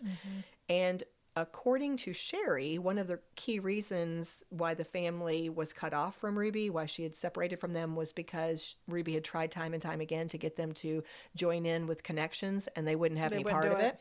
And according to Shari, one of the key reasons why the family was cut off from Ruby, why she had separated from them, was because Ruby had tried time and time again to get them to join in with connections, and they wouldn't have any part of it.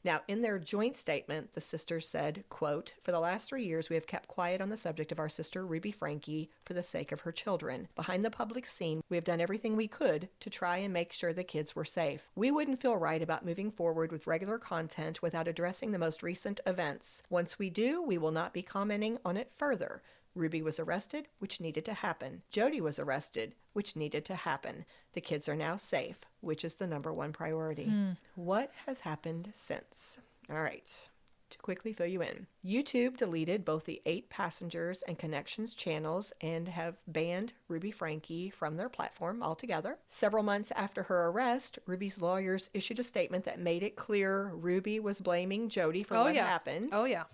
Now, in their joint statement, the sisters said, quote, "For the last 3 years, we have kept quiet on the subject of our sister Ruby Franke for the sake of her children. Behind the public scene, we have done everything we could to try and make sure the kids were safe. We wouldn't feel right about moving forward with regular content without addressing the most recent events. Once we do, we will not be commenting on it further. Ruby was arrested, which needed to happen. Jodi was arrested, which needed to happen. The kids are now safe, which is the number one priority." What has happened since? All right. To quickly fill you in, YouTube deleted both the 8 Passengers and Connections channels and have banned Ruby Franke from their platform altogether. Several months after her arrest, Ruby's lawyers issued a statement that made it clear Ruby was blaming Jodi for what happened. Oh, yeah.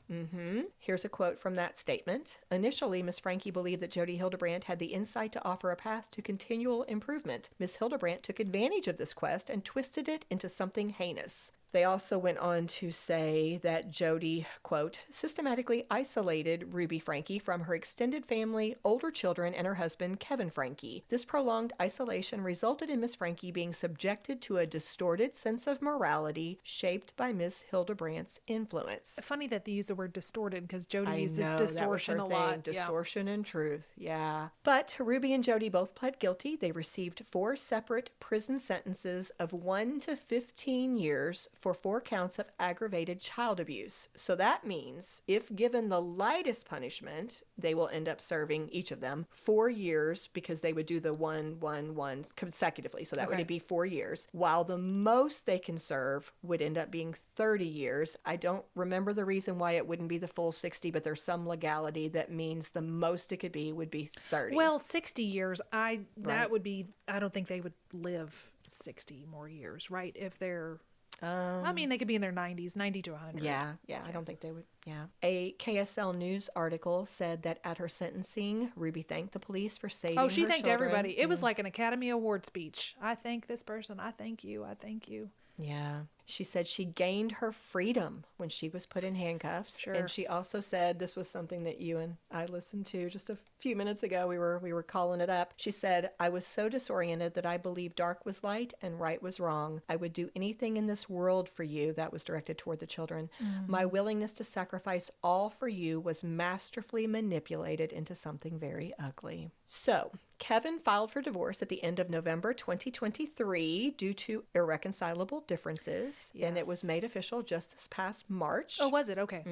Here's a quote from that statement. "Initially, Miss Franke believed that Jodi Hildebrandt had the insight to offer a path to continual improvement. Miss Hildebrandt took advantage of this quest and twisted it into something heinous." They also went on to say that Jodi, quote, "systematically isolated Ruby Franke from her extended family, older children, and her husband, Kevin Franke. This prolonged isolation resulted in Miss Franke being subjected to a distorted sense of morality shaped by Miss Hildebrandt's influence." Funny that they use the word distorted because Jodi I uses know, that was distortion her a thing, lot. distortion and truth, yeah. But Ruby and Jodi both pled guilty. They received 4 separate prison sentences of 1 to 15 years for 4 counts of aggravated child abuse. So that means if given the lightest punishment, they will end up serving, each of them, 4 years, because they would do the 1 consecutively. So that would be 4 years, while the most they can serve would end up being 30 years. I don't remember the reason why it wouldn't be the full 60, but there's some legality that means the most it could be would be 30. Well, 60 years, that would be, I don't think they would live 60 more years, right? If they're, I mean, they could be in their 90s, 90 to 100. Yeah, I don't think they would. Yeah. A KSL News article said that at her sentencing, Ruby thanked the police for saving her she thanked children. everybody. It was like an Academy Award speech. I thank this person. I thank you. I thank you. Yeah. She said she gained her freedom when she was put in handcuffs. Sure. And she also said, this was something that you and I listened to just a few minutes ago. We were calling it up. She said, "I was so disoriented that I believed dark was light and right was wrong. I would do anything in this world for you." That was directed toward the children. "My willingness to sacrifice all for you was masterfully manipulated into something very ugly." So, Kevin filed for divorce at the end of November 2023 due to irreconcilable differences, and it was made official just this past March. Oh, was it? Okay.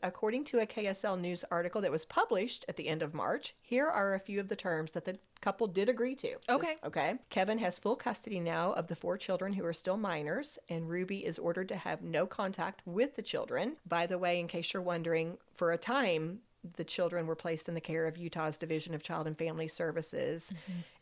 According to a KSL News article that was published at the end of March, here are a few of the terms that the couple did agree to. Okay. Kevin has full custody now of the 4 children who are still minors, and Ruby is ordered to have no contact with the children. By the way, in case you're wondering, for a time, the children were placed in the care of Utah's Division of Child and Family Services.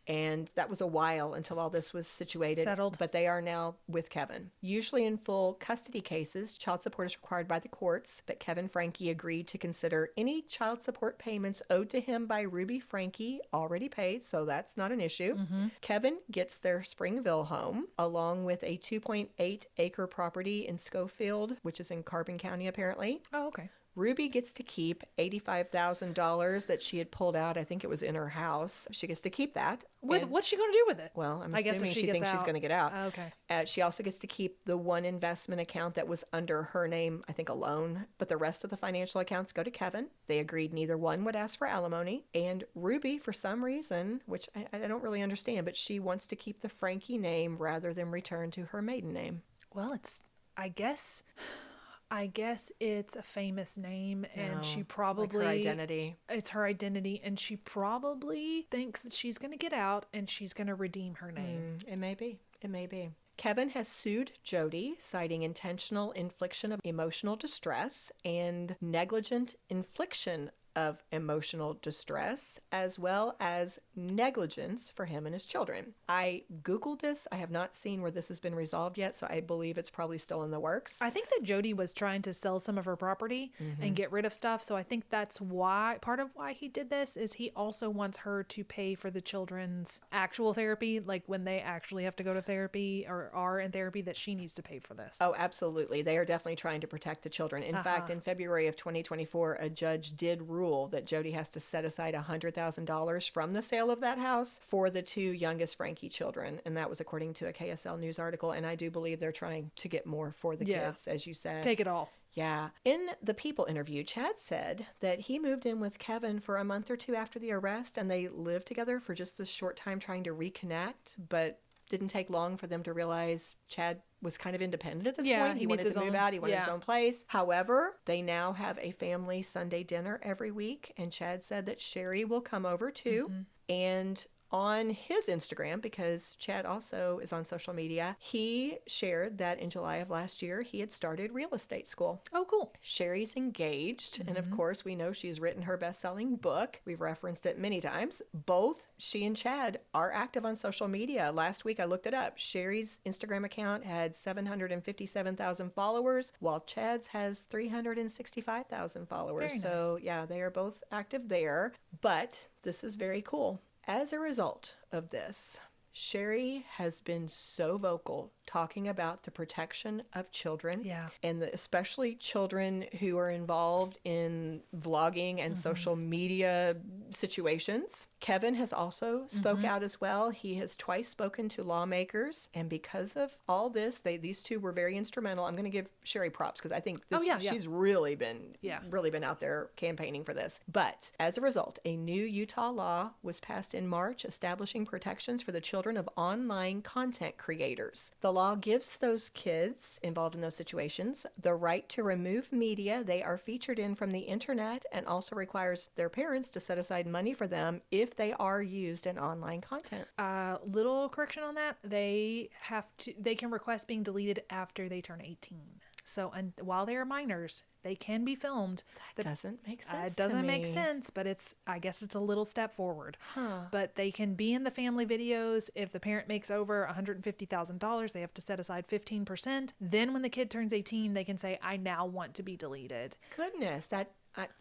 And that was a while until all this was settled. But they are now with Kevin. Usually in full custody cases, child support is required by the courts, but Kevin Franke agreed to consider any child support payments owed to him by Ruby Franke already paid, so that's not an issue. Kevin gets their Springville home, along with a 2.8 acre property in Schofield, which is in Carbon County apparently. Oh, okay. Ruby gets to keep $85,000 that she had pulled out. I think it was in her house. She gets to keep that. What's she going to do with it? Well, I'm I guess assuming if she thinks she's going to get out. Okay. She also gets to keep the one investment account that was under her name, I think alone, but the rest of the financial accounts go to Kevin. They agreed neither one would ask for alimony. And Ruby, for some reason, which I don't really understand, but she wants to keep the Franke name rather than return to her maiden name. Well, I guess it's a famous name, and she probably... Like her identity. It's her identity, and she probably thinks that she's going to get out, and she's going to redeem her name. It may be. Kevin has sued Jodi, citing intentional infliction of emotional distress and negligent infliction of emotional distress, as well as negligence for him and his children. I Googled this. I have not seen where this has been resolved yet, so I believe it's probably still in the works. I think that Jodi was trying to sell some of her property and get rid of stuff, so I think that's why, part of why he did this is he also wants her to pay for the children's actual therapy, like when they actually have to go to therapy or are in therapy, that she needs to pay for this. Oh, absolutely. They are definitely trying to protect the children. In fact, in February of 2024, a judge did rule rule that Jodi has to set aside $100,000 from the sale of that house for the 2 youngest Franke children. And that was according to a KSL News article. And I do believe they're trying to get more for the kids, as you said. Take it all. Yeah. In the People interview, Chad said that he moved in with Kevin for a month or 2 after the arrest, and they lived together for just this short time trying to reconnect, but didn't take long for them to realize Chad was kind of independent at this point. He wanted to move out. He wanted his own place. However, they now have a family Sunday dinner every week, and Chad said that Shari will come over too. And on his Instagram, because Chad also is on social media, he shared that in July of last year, he had started real estate school. Oh, cool. Shari's engaged. And of course, we know she's written her best-selling book. We've referenced it many times. Both she and Chad are active on social media. Last week, I looked it up. Shari's Instagram account had 757,000 followers, while Chad's has 365,000 followers. Very So nice. yeah, they are both active there. But this is very cool. As a result of this, Shari has been so vocal talking about the protection of children, and especially children who are involved in vlogging and social media situations. Kevin has also spoke out as well. He has twice spoken to lawmakers, and because of all this, these 2 were very instrumental. I'm going to give Shari props because I think she's really been out there campaigning for this. But as a result, a new Utah law was passed in March establishing protections for the children of online content creators. The law gives those kids involved in those situations the right to remove media they are featured in from the internet, and also requires their parents to set aside money for them if they are used in online content. Little correction on that. They can request being deleted after they turn 18. So, and while they are minors, they can be filmed. That doesn't make sense. It doesn't make sense, but I guess it's a little step forward. But they can be in the family videos. If the parent makes over $150,000, they have to set aside 15%. Then when the kid turns 18, they can say, I now want to be deleted. Goodness,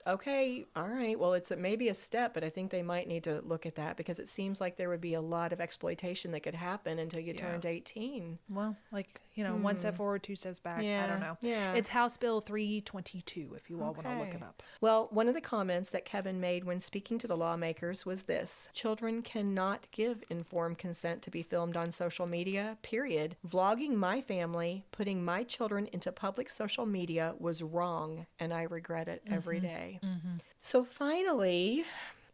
okay, all right. Well, it's maybe a step, but I think they might need to look at that, because it seems like there would be a lot of exploitation that could happen until you turned 18. Well, like, 1 step forward, 2 steps back. I don't know. Yeah. It's House Bill 322, if you all want to look it up. Well, one of the comments that Kevin made when speaking to the lawmakers was this: children cannot give informed consent to be filmed on social media, period. Vlogging my family, putting my children into public social media was wrong, and I regret it every day. So finally,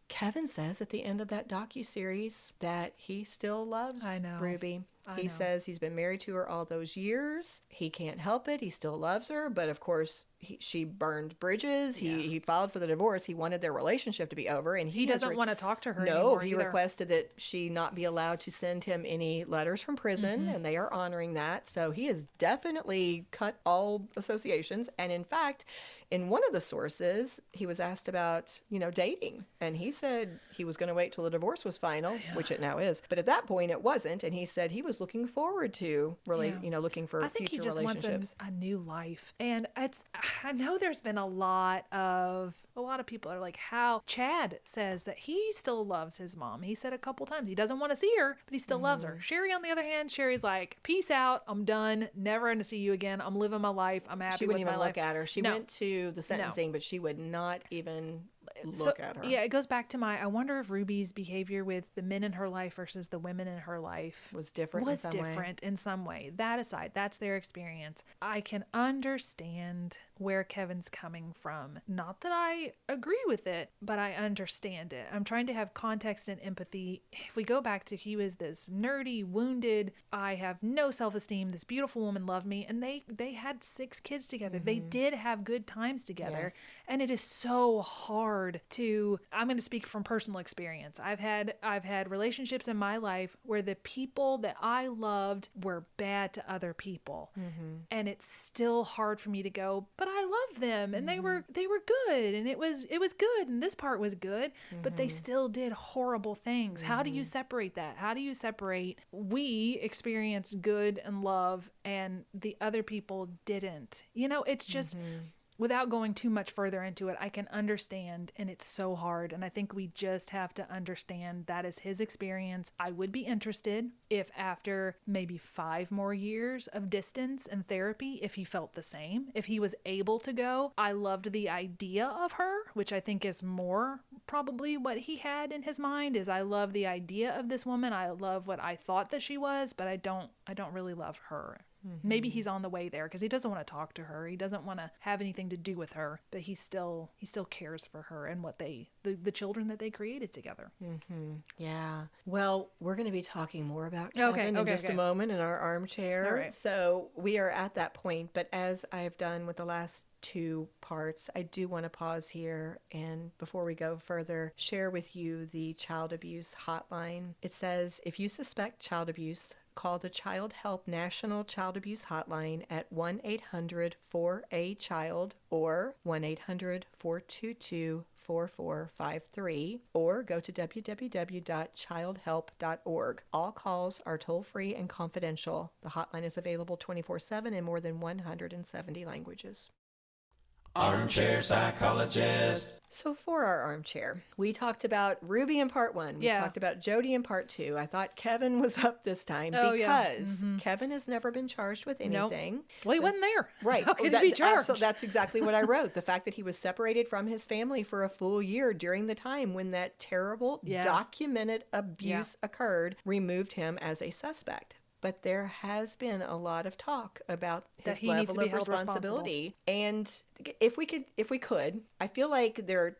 Kevin says at the end of that docuseries that he still loves Ruby. He says he's been married to her all those years. He can't help it. He still loves her. But of course, she burned bridges. He filed for the divorce. He wanted their relationship to be over. And he doesn't want to talk to her anymore. No, he either. requested that she not be allowed to send him any letters from prison. And they are honoring that. So he has definitely cut all associations. And in fact, in one of the sources, he was asked about, dating. And he said he was going to wait till the divorce was final, which it now is. But at that point, it wasn't. And he said he was looking forward to looking for future relationships. I think he just wants a new life. And I know there's been a lot of people are like, how Chad says that he still loves his mom. He said a couple times he doesn't want to see her, but he still loves her. Shari, on the other hand, Shari's like, peace out. I'm done. Never going to see you again. I'm living my life. I'm happy with my life. She wouldn't even look at her. She went to the sentencing, but she would not even look at her. Yeah, it goes back to I wonder if Ruby's behavior with the men in her life versus the women in her life was different in some way. That aside, that's their experience. I can understand where Kevin's coming from. Not that I agree with it, but I understand it. I'm trying to have context and empathy. If we go back to he was this nerdy, wounded, I have no self-esteem, this beautiful woman loved me, and they had 6 kids together. They did have good times together. And it is so hard to, I'm going to speak from personal experience. I've had relationships in my life where the people that I loved were bad to other people. And it's still hard for me to go, but I love them and they were good and it was good and this part was good, but they still did horrible things. How do you separate that? How do you separate we experienced good and love and the other people didn't? It's just without going too much further into it, I can understand, and it's so hard. And I think we just have to understand that is his experience. I would be interested if after maybe 5 more years of distance and therapy, if he felt the same, if he was able to go. I loved the idea of her, which I think is more probably what he had in his mind, is I love the idea of this woman. I love what I thought that she was, but I don't really love her. Maybe he's on the way there because he doesn't want to talk to her. He doesn't want to have anything to do with her, but he still cares for her and what the children that they created together. Yeah. Well, we're going to be talking more about Kevin in just a moment in our armchair. All right. So we are at that point, but as I've done with the last 2 parts, I do want to pause here and before we go further, share with you the child abuse hotline. It says, if you suspect child abuse, call the Child Help National Child Abuse Hotline at 1-800-4A-CHILD or 1-800-422-4453 or go to www.childhelp.org. All calls are toll-free and confidential. The hotline is available 24/7 in more than 170 languages. Armchair Psychologist. So for our armchair, we talked about Ruby in part 1. We talked about Jodi in part 2. I thought Kevin was up this time because Kevin has never been charged with anything. Nope. Well, he wasn't there. Right. How could he be charged? So that's exactly what I wrote. The fact that he was separated from his family for a full year during the time when that terrible documented abuse occurred removed him as a suspect. But there has been a lot of talk about his level of responsibility. And if we could, I feel like there are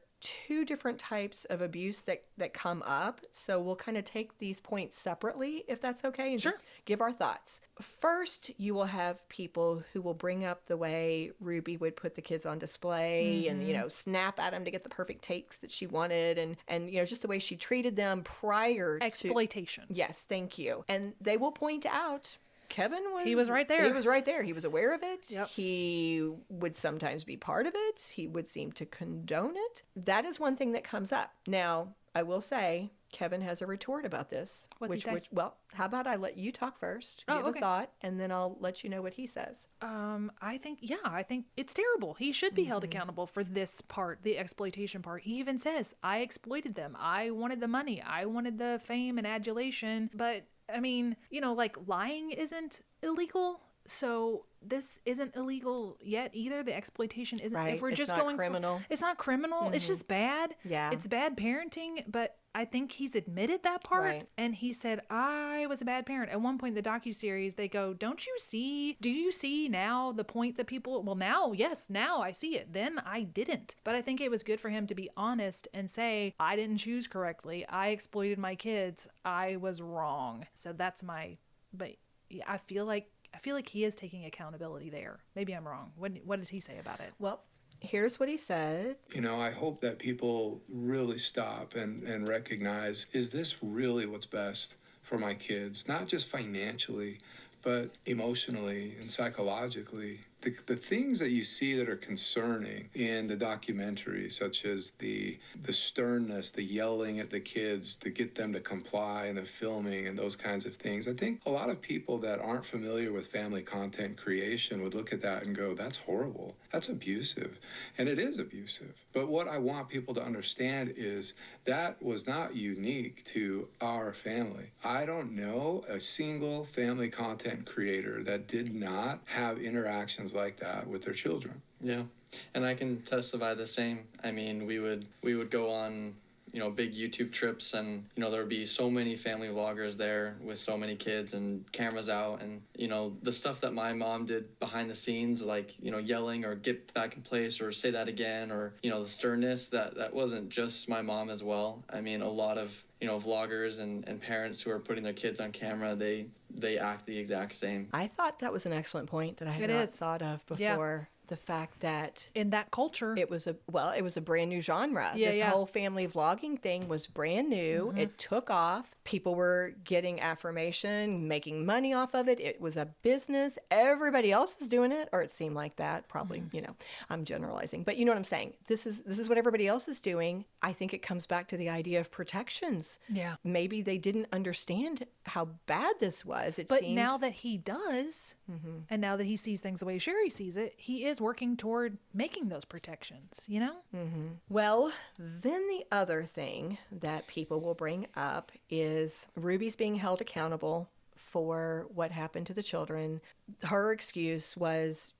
2 different types of abuse that come up. So we'll kind of take these points separately, if that's okay, and just give our thoughts. First, you will have people who will bring up the way Ruby would put the kids on display and, snap at them to get the perfect takes that she wanted and just the way she treated them prior to exploitation. Yes, thank you. And they will point out he was right there. He was right there. He was aware of it. Yep. He would sometimes be part of it. He would seem to condone it. That is one thing that comes up. Now, I will say, Kevin has a retort about this. What's he say? Well, how about I let you talk first, give a thought, and then I'll let you know what he says. I think it's terrible. He should be held accountable for this part, the exploitation part. He even says, I exploited them. I wanted the money. I wanted the fame and adulation. But I mean, lying isn't illegal. So this isn't illegal yet either. The exploitation isn't. Right. If we're it's just not going criminal. It's not criminal. It's just bad. Yeah. It's bad parenting, but I think he's admitted that part. Right. And he said, I was a bad parent. At one point in the docuseries, they go, do you see now the point that people, well, now I see it. Then I didn't. But I think it was good for him to be honest and say, I didn't choose correctly. I exploited my kids. I was wrong. So that's but yeah, I feel like he is taking accountability there. Maybe I'm wrong. What does he say about it? Well, here's what he said. I hope that people really stop and recognize, is this really what's best for my kids? Not just financially, but emotionally and psychologically. The things that you see that are concerning in the documentary, such as the sternness, the yelling at the kids to get them to comply, and the filming and those kinds of things, I think a lot of people that aren't familiar with family content creation would look at that and go, that's horrible. That's abusive. And it is abusive. But what I want people to understand is that was not unique to our family. I don't know a single family content creator that did not have interactions like that with their children. Yeah, and I can testify the same. I mean, we would go on, big YouTube trips, and, there would be so many family vloggers there with so many kids and cameras out, and, the stuff that my mom did behind the scenes, like, yelling or get back in place or say that again, or, the sternness, that wasn't just my mom as well. I mean, a lot of, vloggers and parents who are putting their kids on camera, they act the exact same. I thought that was an excellent point that I had not thought of before. Yeah. The fact that in that culture it was a brand new genre. This whole family vlogging thing was brand new. It took off. People were getting affirmation, making money off of it. It was a business. Everybody else is doing it, or it seemed like that. Probably, I'm generalizing, but you know what I'm saying. This is what everybody else is doing. I think it comes back to the idea of protections. Yeah. Maybe they didn't understand how bad this was. But now that he does, And now that he sees things the way Shari sees it, he is working toward making those protections, you know? Well, then the other thing that people will bring up is Ruby's being held accountable for what happened to the children. Her excuse was,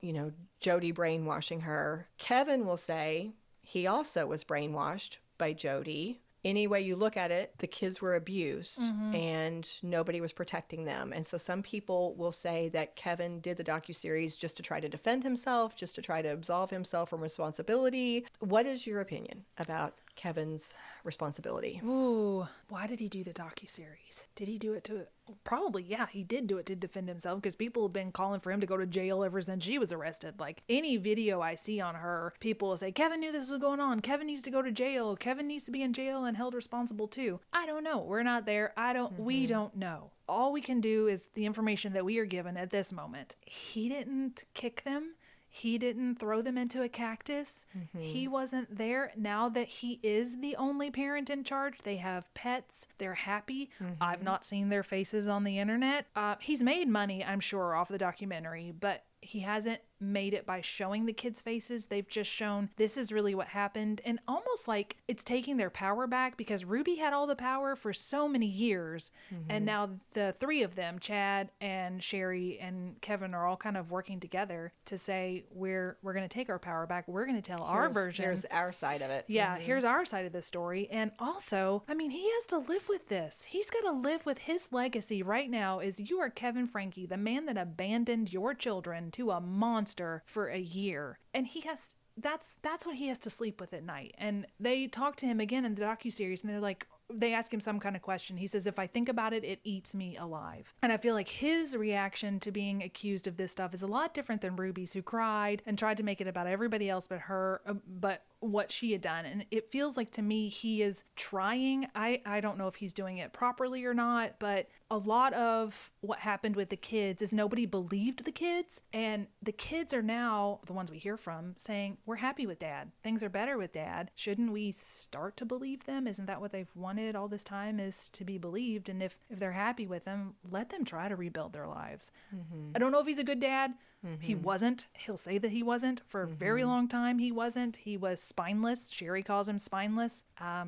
Jodi brainwashing her. Kevin will say he also was brainwashed by Jodi. Any way you look at it, the kids were abused and nobody was protecting them. And so some people will say that Kevin did the docuseries just to try to defend himself, just to try to absolve himself from responsibility. What is your opinion about Kevin's responsibility? Ooh, why did he do the docuseries? Did he do it to... Probably, yeah, he did do it to defend himself because people have been calling for him to go to jail ever since she was arrested. Like, any video I see on her, people will say, Kevin knew this was going on. Kevin needs to go to jail. Kevin needs to be in jail and held responsible too. I don't know. We're not there. We don't know. All we can do is the information that we are given at this moment. He didn't kick them. He didn't throw them into a cactus. He wasn't there. Now that he is the only parent in charge, they have pets. They're happy. I've not seen their faces on the internet. He's made money, I'm sure, off the documentary, but he hasn't made it by showing the kids' faces. They've just shown this is really what happened, and almost like it's taking their power back because Ruby had all the power for so many years, and now the three of them, Chad and Shari and Kevin, are all kind of working together to say we're going to take our power back. We're going to tell our version. Here's our side of it. Yeah, here's our side of the story. And also, I mean, he has to live with this. He's got to live with his legacy right now is you are Kevin Franke, the man that abandoned your children to a monster for a year. And he has... That's what he has to sleep with at night. And they talk to him again in the docuseries, and they're like, they ask him some kind of question. He says, if I think about it, it eats me alive. And I feel like his reaction to being accused of this stuff is a lot different than Ruby's, who cried and tried to make it about everybody else but her, but what she had done. And it feels like to me he is trying. I don't know if he's doing it properly or not, but a lot of what happened with the kids is nobody believed the kids, and the kids are now, the ones we hear from, saying, we're happy with Dad. Things are better with Dad. Shouldn't we start to believe them? Isn't that what they've wanted all this time, is to be believed? And if they're happy with him, let them try to rebuild their lives. I don't know if he's a good dad. He wasn't. He'll say that he wasn't. For a very long time, he wasn't. He was spineless. Shari calls him spineless.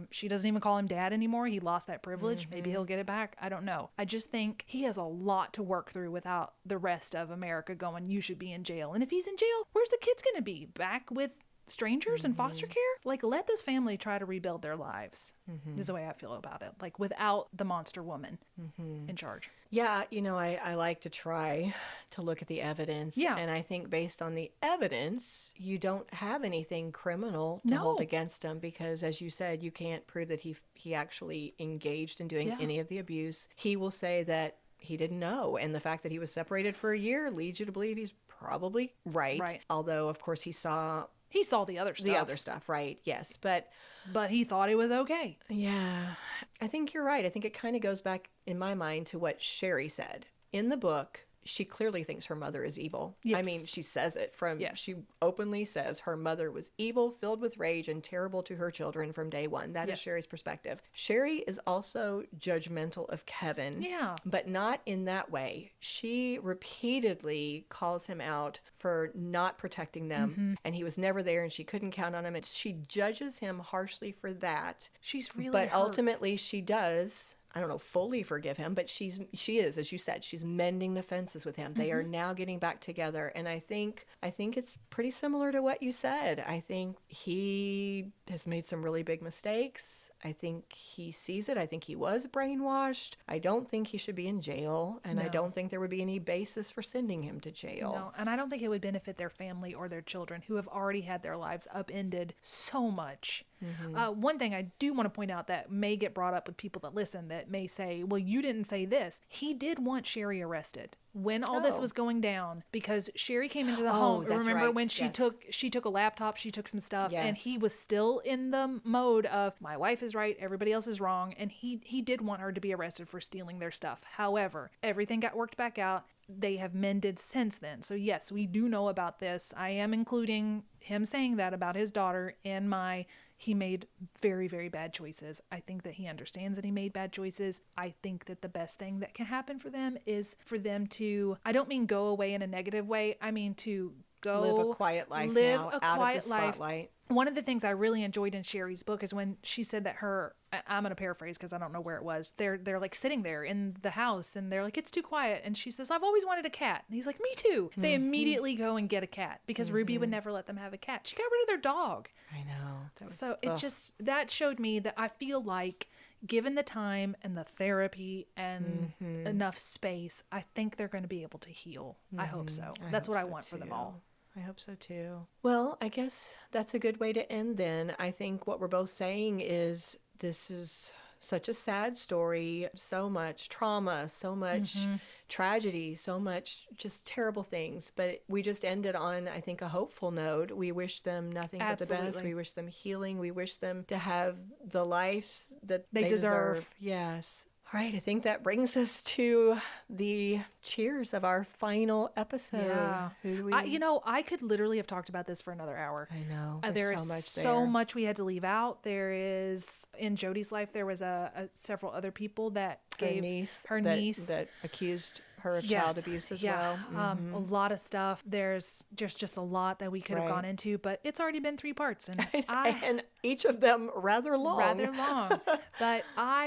She doesn't even call him dad anymore. He lost that privilege. Maybe he'll get it back. I don't know. I just think he has a lot to work through without the rest of America going, you should be in jail. And if he's in jail, where's the kids going to be? Back with strangers in foster care? Like, let this family try to rebuild their lives. This is the way I feel about it. Like, without the monster woman in charge. Yeah, I like to try to look at the evidence. Yeah. And I think based on the evidence, you don't have anything criminal to hold against him because, as you said, you can't prove that he actually engaged in doing any of the abuse. He will say that he didn't know. And the fact that he was separated for a year leads you to believe he's probably right. Although, of course, he saw the other stuff. The other stuff, right, yes. But he thought it was okay. Yeah. I think you're right. I think it kind of goes back, in my mind, to what Shari said. In the book, she clearly thinks her mother is evil. Yes. I mean, she says it she openly says her mother was evil, filled with rage, and terrible to her children from day one. That is Shari's perspective. Shari is also judgmental of Kevin. Yeah. But not in that way. She repeatedly calls him out for not protecting them, and he was never there, and she couldn't count on him. And she judges him harshly for that. She's really But hurt. ultimately, she does, I don't know, fully forgive him, but she is, as you said, she's mending the fences with him. They are now getting back together. And I think it's pretty similar to what you said. I think he has made some really big mistakes. I think he sees it. I think he was brainwashed. I don't think he should be in jail. And I don't think there would be any basis for sending him to jail. No, and I don't think it would benefit their family or their children who have already had their lives upended so much. One thing I do want to point out that may get brought up with people that listen that may say, well, you didn't say this. He did want Shari arrested when all this was going down, because Shari came into the home. That's Remember right. when she took a laptop, she took some stuff, Yes. and he was still in the mode of, my wife is right, everybody else is wrong, and he did want her to be arrested for stealing their stuff. However, everything got worked back out. They have mended since then. So yes, we do know about this. I am including him saying that about his daughter in my he made very, very bad choices. I think that he understands that he made bad choices. I think that the best thing that can happen for them is for them to, I don't mean go away in a negative way. I mean to go live a quiet life live now, a out quiet of the life. spotlight. One of the things I really enjoyed in Shari's book is when she said that I'm going to paraphrase because I don't know where it was. They're like sitting there in the house and they're like, it's too quiet. And she says, I've always wanted a cat. And he's like, me too. They immediately go and get a cat because Ruby would never let them have a cat. She got rid of their dog. I know. That was, So it just, that showed me that I feel like given the time and the therapy and enough space, I think they're going to be able to heal. I hope so. That's what I want for them all. I hope so too. Well, I guess that's a good way to end then. I think what we're both saying is this is such a sad story, so much trauma, so much tragedy, so much just terrible things. But we just ended on, I think, a hopeful note. We wish them nothing but the best. We wish them healing. We wish them to have the lives that they deserve. Yes. All right, I think that brings us to the cheers of our final episode. Yeah. Who do we... I could literally have talked about this for another hour. I know. There There's is so much so much we had to leave out. There is, in Jodi's life, there was several other people that gave her niece that accused her of child abuse as well. A lot of stuff. There's just a lot that we could have gone into, but it's already been 3 parts, and and each of them rather long. But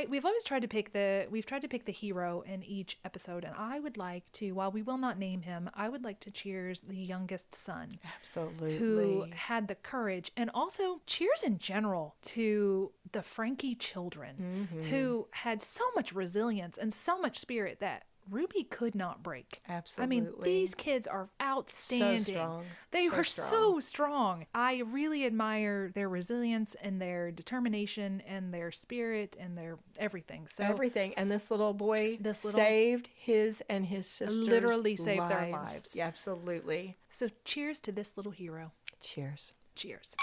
we've always tried to pick the hero in each episode, and I would like to, while we will not name him, I would like to cheers the youngest son. Absolutely. Who had the courage, and also cheers in general to the Franke children who had so much resilience and so much spirit that Ruby could not break. Absolutely. I mean, these kids are outstanding. So strong. They were so strong. I really admire their resilience and their determination and their spirit and their everything. So everything. And this little boy saved his and his sister's literally saved their lives. Yeah, absolutely. So cheers to this little hero. Cheers. Cheers.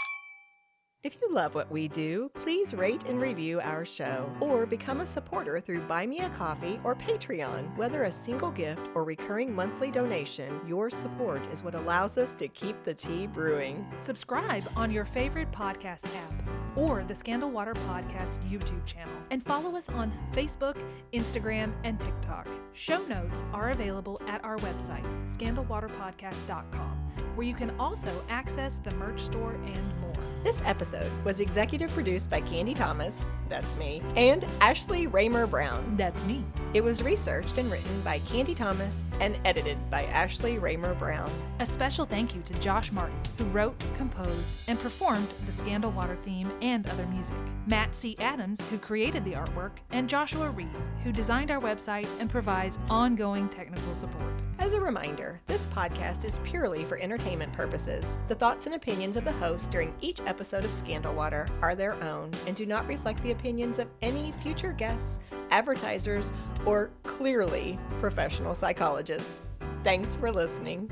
If you love what we do, please rate and review our show or become a supporter through Buy Me a Coffee or Patreon. Whether a single gift or recurring monthly donation, your support is what allows us to keep the tea brewing. Subscribe on your favorite podcast app or the Scandal Water Podcast YouTube channel, and follow us on Facebook, Instagram, and TikTok. Show notes are available at our website, scandalwaterpodcast.com, where you can also access the merch store and more. This episode was executive produced by Candy Thomas, that's me, and Ashley Raymer Brown, that's me. It was researched and written by Candy Thomas and edited by Ashley Raymer Brown. A special thank you to Josh Martin, who wrote, composed, and performed the Scandal Water theme and other music, Matt C. Adams, who created the artwork, and Joshua Reeve, who designed our website and provides ongoing technical support. As a reminder, this podcast is purely for entertainment purposes. The thoughts and opinions of the host during each episode of Scandal Water are their own and do not reflect the opinions of any future guests, advertisers, or clearly professional psychologists. Thanks for listening.